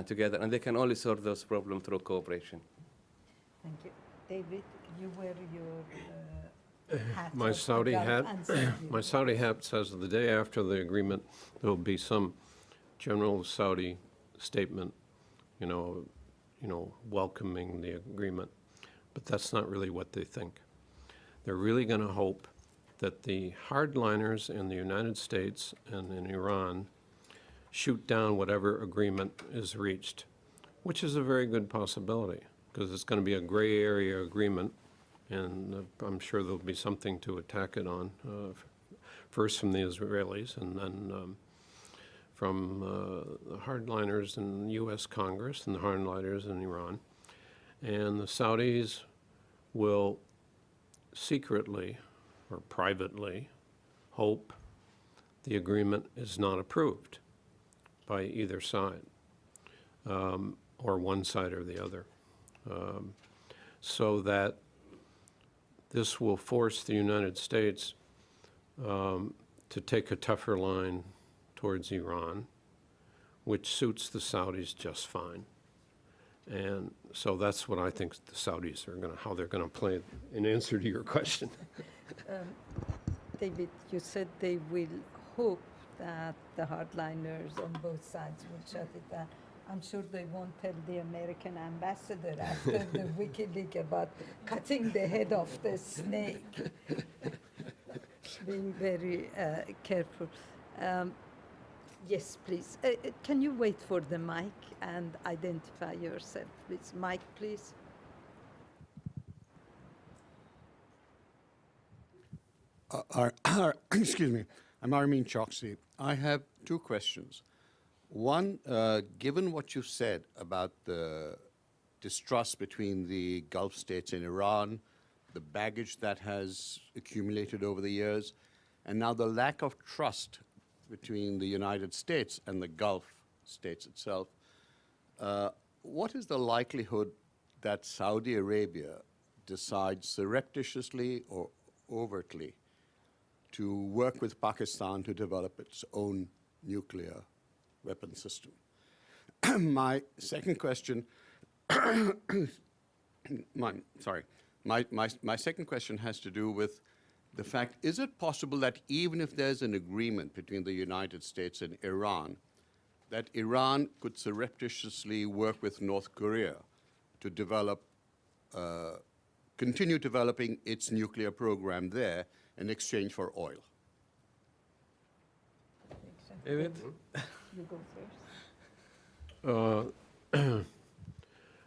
together, and they can only solve those problems through cooperation. Thank you. David, you wear your hat. My of Saudi Gulf hat, and Saudi. my Saudi hat says the day after the agreement, there will be some general Saudi statement, you know, welcoming the agreement. But that's not really what they think. They're really going to hope that the hardliners in the United States and in Iran shoot down whatever agreement is reached, which is a very good possibility, because it's going to be a gray area agreement, and I'm sure there'll be something to attack it on, first from the Israelis and then from the hardliners in the U.S. Congress and the hardliners in Iran. And the Saudis will secretly or privately hope the agreement is not approved by either side, or one side or the other, so that this will force the United States to take a tougher line towards Iran, which suits the Saudis just fine. And so that's what I think the Saudis are how they're going to play it, in answer to your question. David, you said they will hope that the hardliners on both sides will shut it down. I'm sure they won't tell the American ambassador after the WikiLeaks about cutting the head off the snake. Being very careful. Yes, please. Can you wait for the mic and identify yourself, please? Mic, please. Excuse me. I'm Armin Choksi. I have two questions. One, given what you said about the distrust between the Gulf states and Iran, the baggage that has accumulated over the years, and now the lack of trust between the United States and the Gulf states itself, what is the likelihood that Saudi Arabia decides surreptitiously or overtly to work with Pakistan to develop its own nuclear weapon system? My second question, my second question has to do with the fact, is it possible that even if there's an agreement between the United States and Iran, that Iran could surreptitiously work with North Korea to develop, continue developing its nuclear program there in exchange for oil? David? You go first.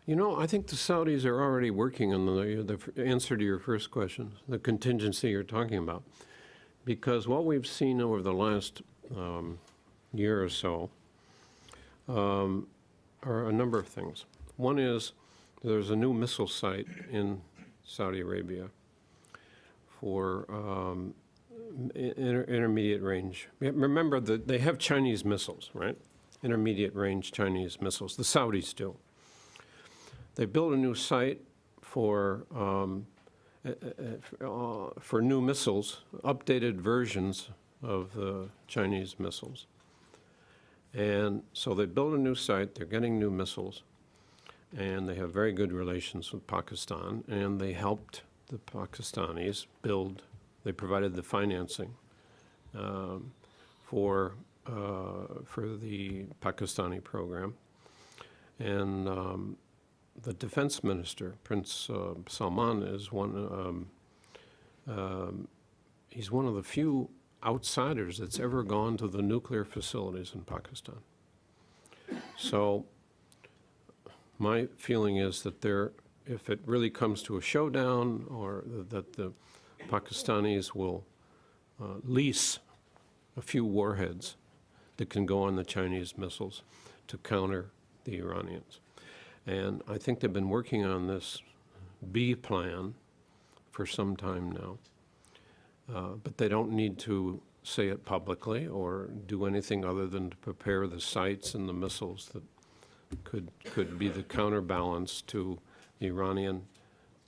You know, I think the Saudis are already working on the answer to your first question, the contingency you're talking about. Because what we've seen over the last year or so, are a number of things. One is there's a new missile site in Saudi Arabia for intermediate range. Remember that they have Chinese missiles, right? Intermediate range Chinese missiles. The Saudis do. They built a new site for new missiles, updated versions of the Chinese missiles. And so they built a new site, they're getting new missiles, and they have very good relations with Pakistan, and they helped the Pakistanis build, they provided the financing for the Pakistani program. And the defense minister, Prince Salman, is he's one of the few outsiders that's ever gone to the nuclear facilities in Pakistan. So my feeling is that if it really comes to a showdown, or that the Pakistanis will lease a few warheads that can go on the Chinese missiles to counter the Iranians. And I think they've been working on this B plan for some time now. But they don't need to say it publicly or do anything other than to prepare the sites and the missiles that could be the counterbalance to the Iranian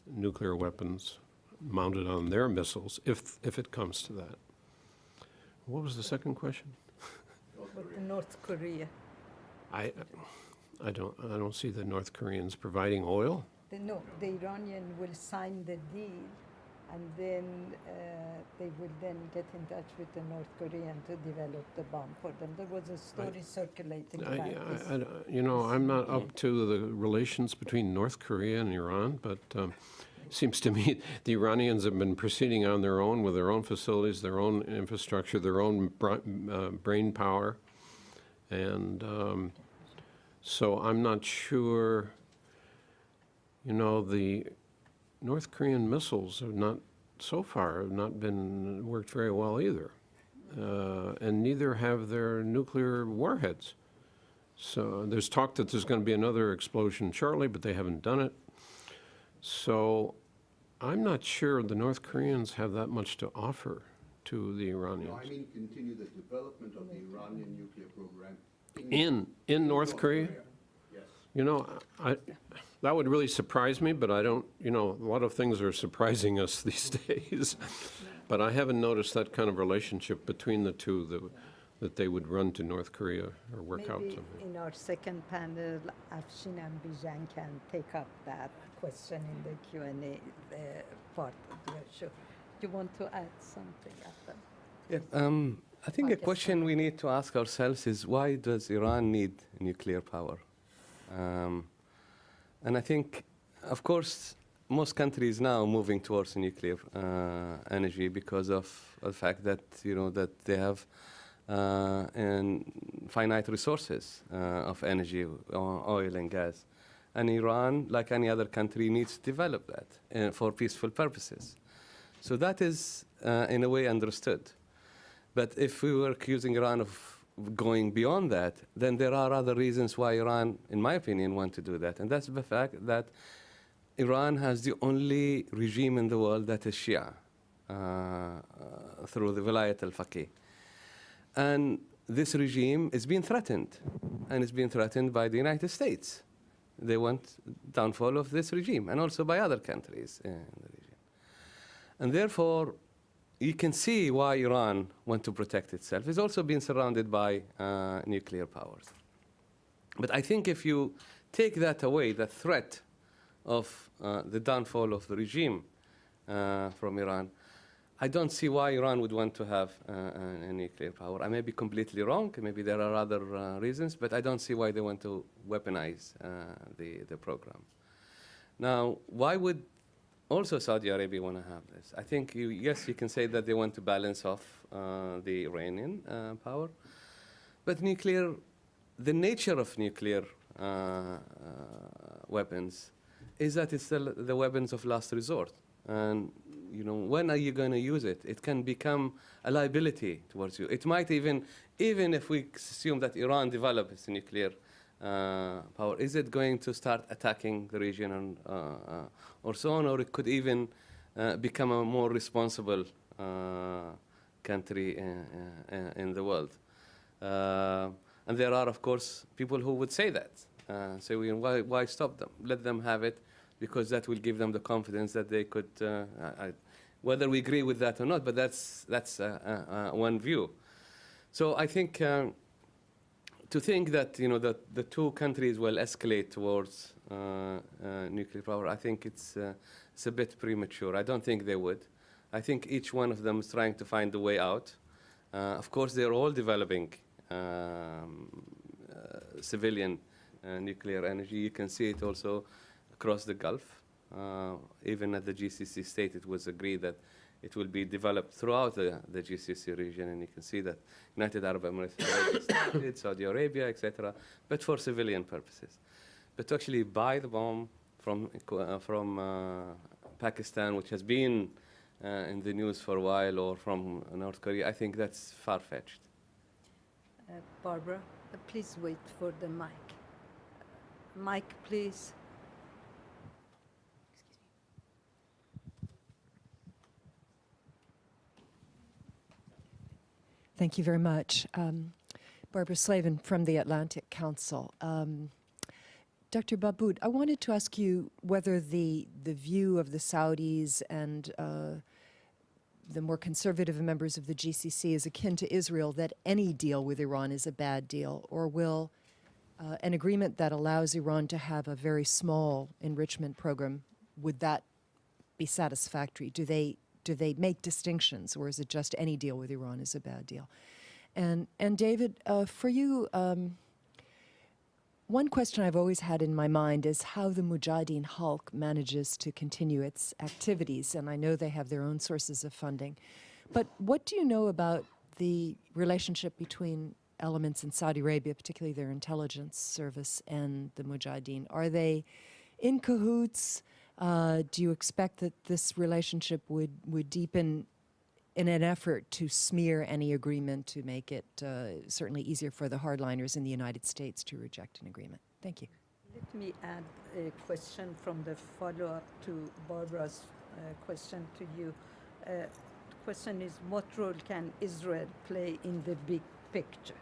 nuclear weapons mounted on their missiles, if it comes to that. What was the second question? North Korea. I don't see the North Koreans providing oil. No, the Iranian will sign the deal, and then they will then get in touch with the North Korean to develop the bomb for them. There was a story circulating about this. I'm not up to the relations between North Korea and Iran, but it seems to me the Iranians have been proceeding on their own with their own facilities, their own infrastructure, their own brain power. And so I'm not sure, the North Korean missiles have not, so far, have not been worked very well either. And neither have their nuclear warheads. So there's talk that there's going to be another explosion shortly, but they haven't done it. So I'm not sure the North Koreans have that much to offer to the Iranians. No, I mean continue the development of the Iranian nuclear program In North Korea? Yes. That would really surprise me, but I don't, a lot of things are surprising us these days. But I haven't noticed that kind of relationship between the two, that they would run to North Korea or work out Maybe something. in our second panel, Afshin and Bijan can take up that question in the Q&A part of the show. Do you want to add something, After? Yeah, I think a question we need to ask ourselves is, why does Iran need nuclear power? And I think, of course, most countries now moving towards nuclear energy because of the fact that that they have finite resources of energy, oil and gas, and Iran, like any other country, needs to develop that for peaceful purposes. So that is, in a way, understood. But if we were accusing Iran of going beyond that, then there are other reasons why Iran, in my opinion, want to do that. And that's the fact that Iran has the only regime in the world that is Shia, through the Vilayat al-Faqih. And this regime is being threatened, and it's being threatened by the United States. They want downfall of this regime, and also by other countries in the region. And therefore, you can see why Iran wants to protect itself. It's also been surrounded by nuclear powers. But I think if you take that away, the threat of the downfall of the regime from Iran, I don't see why Iran would want to have a nuclear power. I may be completely wrong. Maybe there are other reasons, but I don't see why they want to weaponize the program. Now, why would also Saudi Arabia want to have this? I think, yes, you can say that they want to balance off the Iranian power. But nuclear, the nature of nuclear weapons is that it's the weapons of last resort. And when are you going to use it? It can become a liability towards you. It might even if we assume that Iran develops nuclear power, is it going to start attacking the region and, or so on, or it could even become a more responsible country in the world? And there are, of course, people who would say that. Say, why stop them? Let them have it, because that will give them the confidence that they could, whether we agree with that or not, but that's one view. So I think to think that, that the two countries will escalate towards nuclear power, I think it's a bit premature. I don't think they would. I think each one of them is trying to find a way out. Of course, they're all developing civilian nuclear energy. You can see it also across the Gulf. Even at the GCC state, it was agreed that it will be developed throughout the GCC region, and you can see that United Arab Emirates started, Saudi Arabia, etc., but for civilian purposes. But to actually buy the bomb from Pakistan, which has been in the news for a while, or from North Korea, I think that's far-fetched. Barbara, please wait for the mic. Mic, please. Thank you very much. Barbara Slavin from the Atlantic Council. Dr. Baboud, I wanted to ask you whether the view of the Saudis and the more conservative members of the GCC is akin to Israel, that any deal with Iran is a bad deal, or will an agreement that allows Iran to have a very small enrichment program, would that be satisfactory? Do they make distinctions, or is it just any deal with Iran is a bad deal? And David, for you, one question I've always had in my mind is how the Mujahideen Halq manages to continue its activities, and I know they have their own sources of funding. But what do you know about the relationship between elements in Saudi Arabia, particularly their intelligence service, and the Mujahideen? Are they in cahoots? Do you expect that this relationship would deepen in an effort to smear any agreement to make it certainly easier for the hardliners in the United States to reject an agreement? Thank you. Let me add a question from the follow-up to Barbara's question to you. The question is, what role can Israel play in the big picture?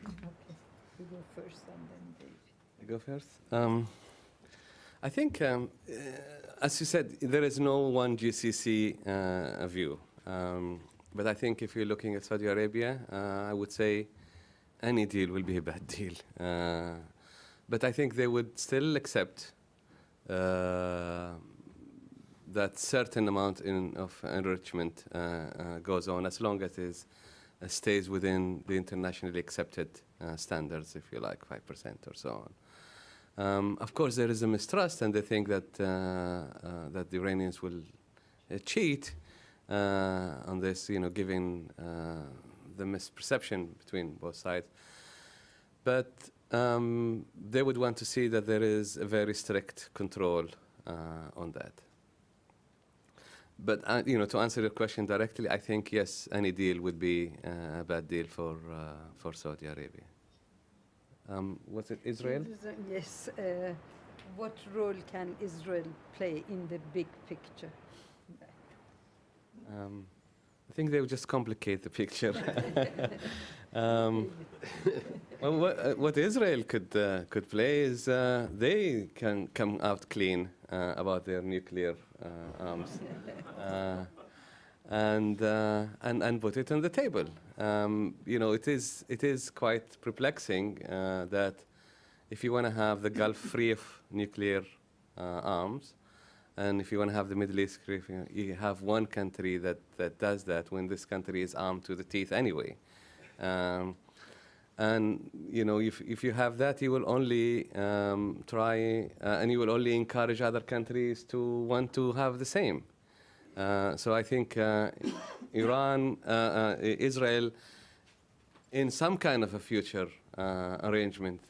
Okay, you go first and then David. I go first? I think, as you said, there is no one GCC view. But I think if you're looking at Saudi Arabia, I would say any deal will be a bad deal. But I think they would still accept that certain amount of enrichment goes on, as long as it stays within the internationally accepted standards, if you like, 5% or so on. Of course, there is a mistrust, and they think that that the Iranians will cheat on this, given the misperception between both sides. But they would want to see that there is a very strict control on that. But to answer your question directly, I think yes, any deal would be a bad deal for Saudi Arabia. Was it Israel? Yes. What role can Israel play in the big picture? I think they would just complicate the picture. Well, what Israel could play is they can come out clean about their nuclear arms and put it on the table. It is quite perplexing that if you want to have the Gulf free of nuclear arms, and if you want to have the Middle East free, you have one country that does that when this country is armed to the teeth anyway. And if you have that, you will only try, and you will only encourage other countries to want to have the same. So I think Israel, in some kind of a future arrangement,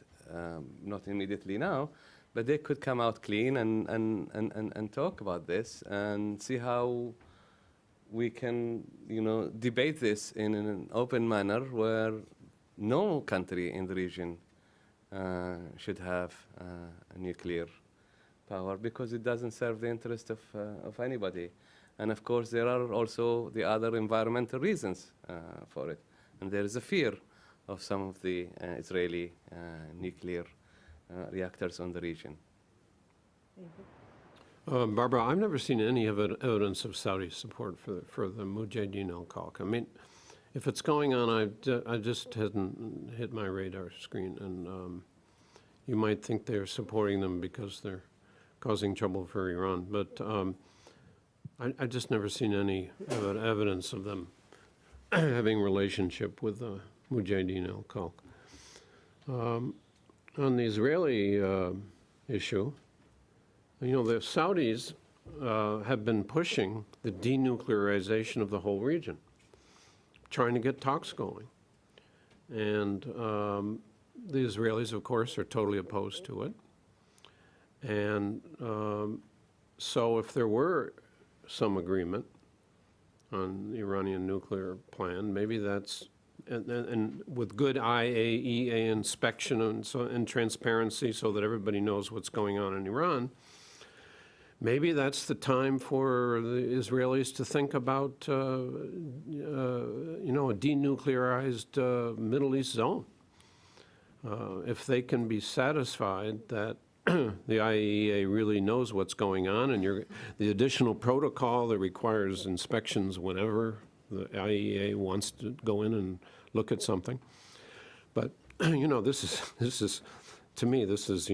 not immediately now, but they could come out clean and talk about this and see how we can, debate this in an open manner where no country in the region should have a nuclear power because it doesn't serve the interest of anybody. And of course, there are also the other environmental reasons for it. And there is a fear of some of the Israeli nuclear reactors on the region. Barbara, I've never seen any evidence of Saudi support for the Mujahideen al-Khalq. I mean, if it's going on, I just hadn't hit my radar screen. And you might think they're supporting them because they're causing trouble for Iran. But I just never seen any evidence of them having relationship with the Mujahideen al-Khalq. On the Israeli issue, the Saudis have been pushing the denuclearization of the whole region, trying to get talks going. And the Israelis, of course, are totally opposed to it. And so if there were some agreement on the Iranian nuclear plan, maybe that's, and with good IAEA inspection and transparency so that everybody knows what's going on in Iran, maybe that's the time for the Israelis to think about, a denuclearized Middle East zone. If they can be satisfied that the IAEA really knows what's going on, and the additional protocol that requires inspections whenever the IAEA wants to go in and look at something. But, this is, to me, this is,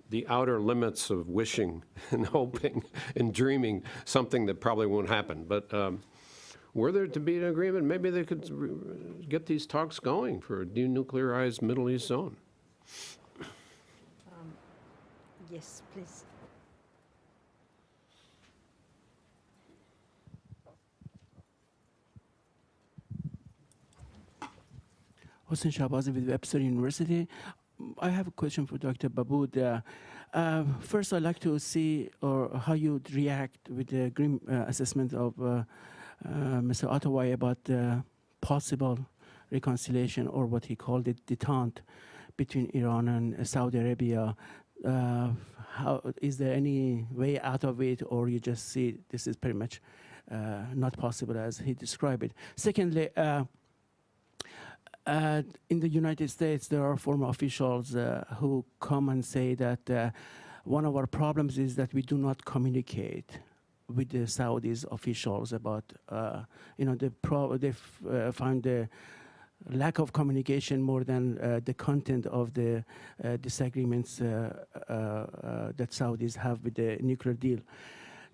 the outer limits of wishing and hoping and dreaming something that probably won't happen. But were there to be an agreement, maybe they could get these talks going for a denuclearized Middle East zone. Yes, please. Hossein Shahbazi with Webster University. I have a question for Dr. Babood. First, I'd like to see how you'd react with the grim assessment of Mr. Ottaway about possible reconciliation, or what he called it, detente, between Iran and Saudi Arabia. Is there any way out of it, or you just see this is pretty much not possible as he described it? Secondly, in the United States, there are former officials who come and say that one of our problems is that we do not communicate with the Saudis officials about, they find the lack of communication more than the content of the disagreements that Saudis have with the nuclear deal.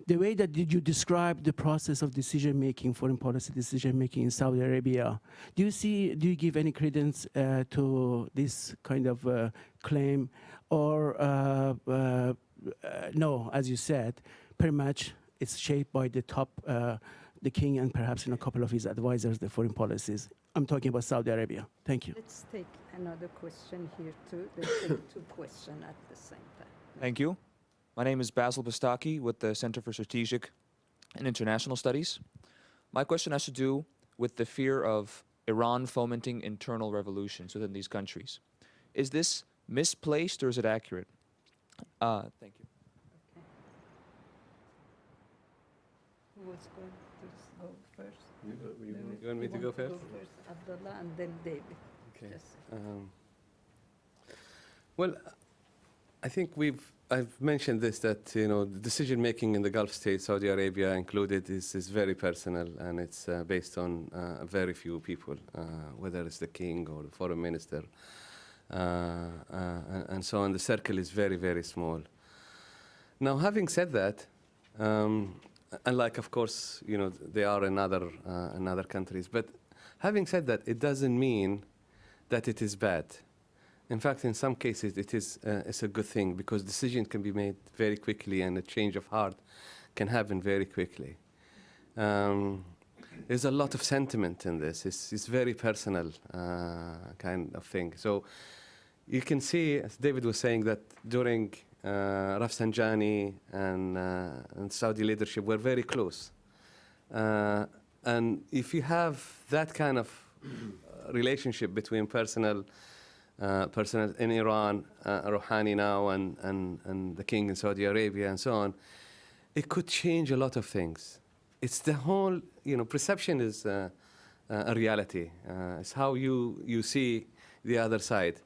The way that did you describe the process of decision-making, foreign policy decision-making in Saudi Arabia, do you give any credence to this kind of claim, or no, as you said, pretty much it's shaped by the top, the king and perhaps a couple of his advisors, the foreign policies? I'm talking about Saudi Arabia. Thank you. Let's take another question here too. Let's take two questions at the same time. Thank you. My name is Basil Bastaki with the Center for Strategic and International Studies. My question has to do with the fear of Iran fomenting internal revolutions within these countries. Is this misplaced or is it accurate? Thank you. Okay. Who was going to go first? You want me to go first? Abdullah, and then David. Okay. Just Well, I think I've mentioned this, that the decision making in the Gulf states, Saudi Arabia included, is very personal, and it's based on very few people, whether it's the king or the foreign minister, and so on. The circle is very, very small. Now, having said that, unlike, of course, they are in other countries, but having said that, it doesn't mean that it is bad. In fact, in some cases, it's a good thing, because decision can be made very quickly, and a change of heart can happen very quickly. There's a lot of sentiment in this. It's very personal kind of thing. So you can see, as David was saying, that during Rafsanjani and Saudi leadership were very close. And if you have that kind of relationship between personnel in Iran, Rouhani now, and the king in Saudi Arabia, and so on, it could change a lot of things. It's the whole, perception is a reality. It's how you see the other side.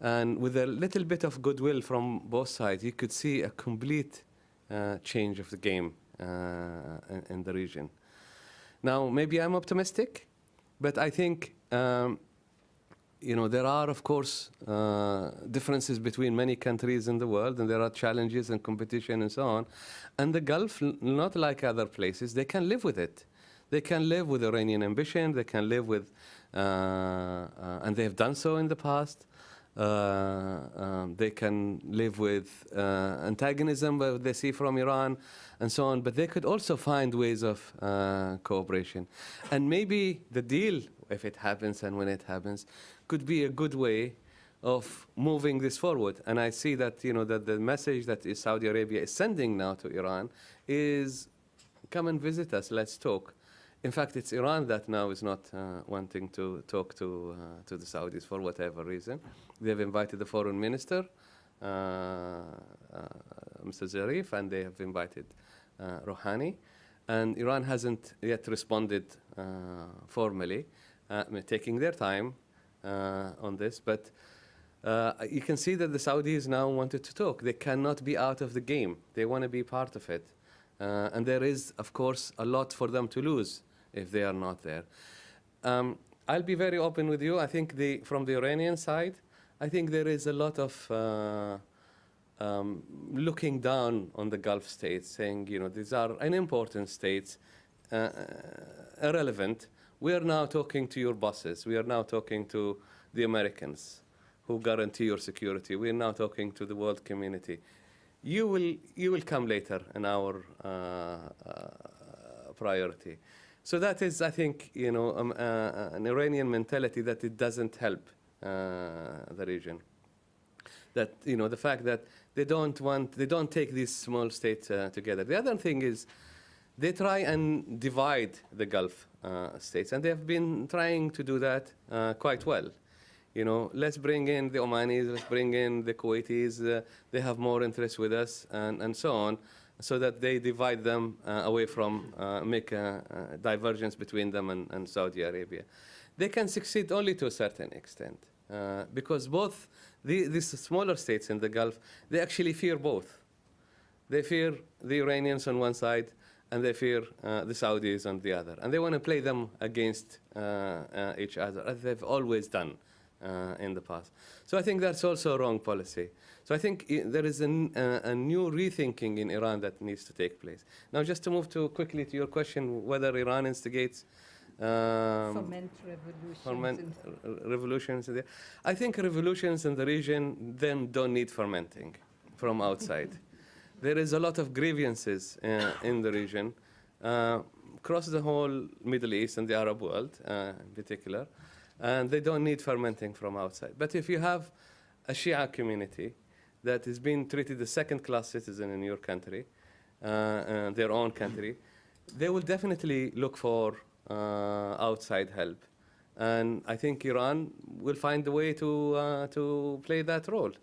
And with a little bit of goodwill from both sides, you could see a complete change of the game in the region. Now, maybe I'm optimistic, but I think there are, of course, differences between many countries in the world, and there are challenges and competition and so on. And the Gulf, not like other places, they can live with it. They can live with Iranian ambition. They can live with, and they have done so in the past. They can live with antagonism that they see from Iran and so on, but they could also find ways of cooperation. And maybe the deal, if it happens and when it happens, could be a good way of moving this forward. And I see that, that the message that Saudi Arabia is sending now to Iran is, come and visit us, let's talk. In fact, it's Iran that now is not wanting to talk to the Saudis for whatever reason. They've invited the foreign minister, Mr. Zarif, and they have invited Rouhani. And Iran hasn't yet responded formally, taking their time on this. But you can see that the Saudis now wanted to talk. They cannot be out of the game. They want to be part of it. And there is, of course, a lot for them to lose if they are not there. I'll be very open with you. I think from the Iranian side, I think there is a lot of looking down on the Gulf states, saying, these are unimportant states, irrelevant. We are now talking to your bosses. We are now talking to the Americans who guarantee your security. We are now talking to the world community. You will come later in our priority. So that is, I think, an Iranian mentality that it doesn't help the region. That the fact that they don't take these small states together. The other thing is, they try and divide the Gulf states, and they have been trying to do that quite well. Let's bring in the Omanis, let's bring in the Kuwaitis. They have more interest with us, and so on, so that they divide them away from, make a divergence between them and Saudi Arabia. They can succeed only to a certain extent, because both these smaller states in the Gulf, they actually fear both. They fear the Iranians on one side, and they fear the Saudis on the other. And they want to play them against each other, as they've always done in the past. So I think that's also a wrong policy. So I think there is a new rethinking in Iran that needs to take place. Now, just to move quickly to your question, whether Iran instigates Foment revolutions. I think revolutions in the region then don't need fermenting from outside. There is a lot of grievances in the region, across the whole Middle East and the Arab world in particular, and they don't need fermenting from outside. But if you have a Shia community that is being treated as second-class citizen in your country, their own country, they will definitely look for outside help. And I think Iran will find a way to play that role.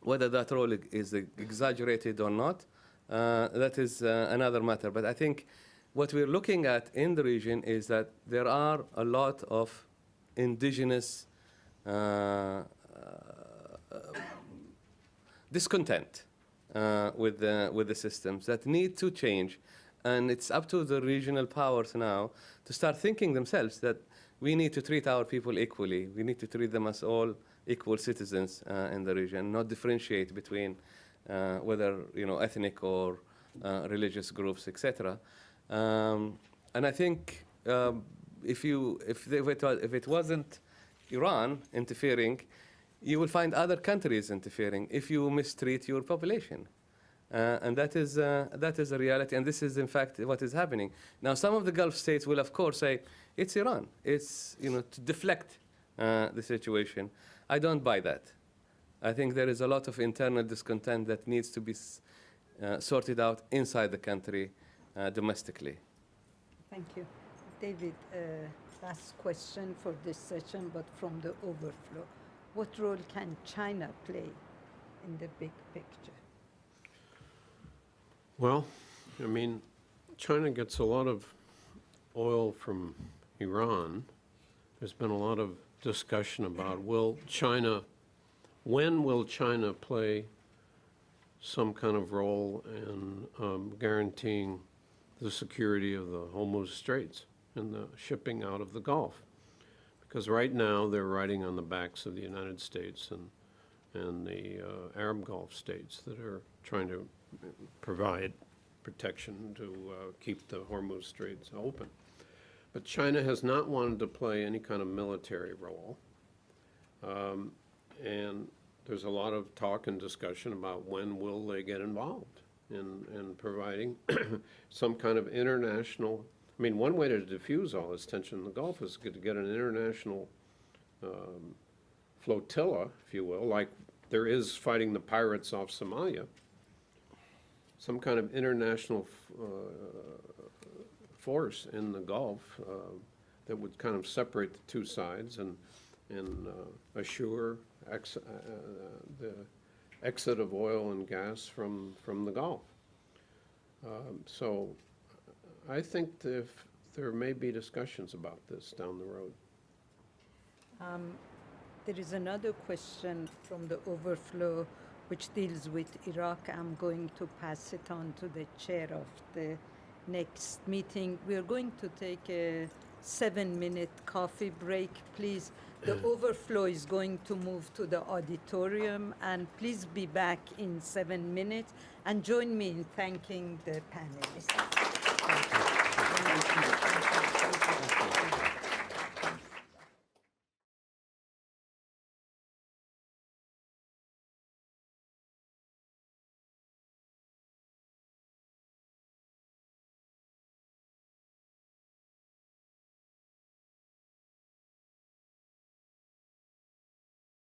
Whether that role is exaggerated or not, that is another matter. But I think what we're looking at in the region is that there are a lot of indigenous discontent with the systems that need to change. And it's up to the regional powers now to start thinking themselves that we need to treat our people equally. We need to treat them as all equal citizens in the region, not differentiate between whether ethnic or religious groups, etc. And I think if it wasn't Iran interfering, you will find other countries interfering if you mistreat your population. And that is a reality, and this is in fact what is happening. Now, some of the Gulf states will, of course, say it's Iran. It's to deflect the situation. I don't buy that. I think there is a lot of internal discontent that needs to be sorted out inside the country domestically. Thank you. David, last question for this session, but from the overflow. What role can China play in the big picture? Well, I mean, China gets a lot of oil from Iran. There's been a lot of discussion about when will China play some kind of role in guaranteeing the security of the Hormuz Straits and the shipping out of the Gulf? Because right now they're riding on the backs of the United States and the Arab Gulf states that are trying to provide protection to keep the Hormuz Straits open. But China has not wanted to play any kind of military role. And there's a lot of talk and discussion about when will they get involved in providing some kind of international. I mean, one way to diffuse all this tension in the Gulf is to get an international flotilla, if you will, like there is fighting the pirates off Somalia. Some kind of international force in the Gulf that would kind of separate the two sides and assure the exit of oil and gas from the Gulf. So I think that there may be discussions about this down the road. There is another question from the overflow which deals with Iraq. I'm going to pass it on to the chair of the next meeting. We are going to take a 7-minute coffee break, please. The overflow is going to move to the auditorium, and please be back in 7 minutes. And join me in thanking the panelists. Thank you.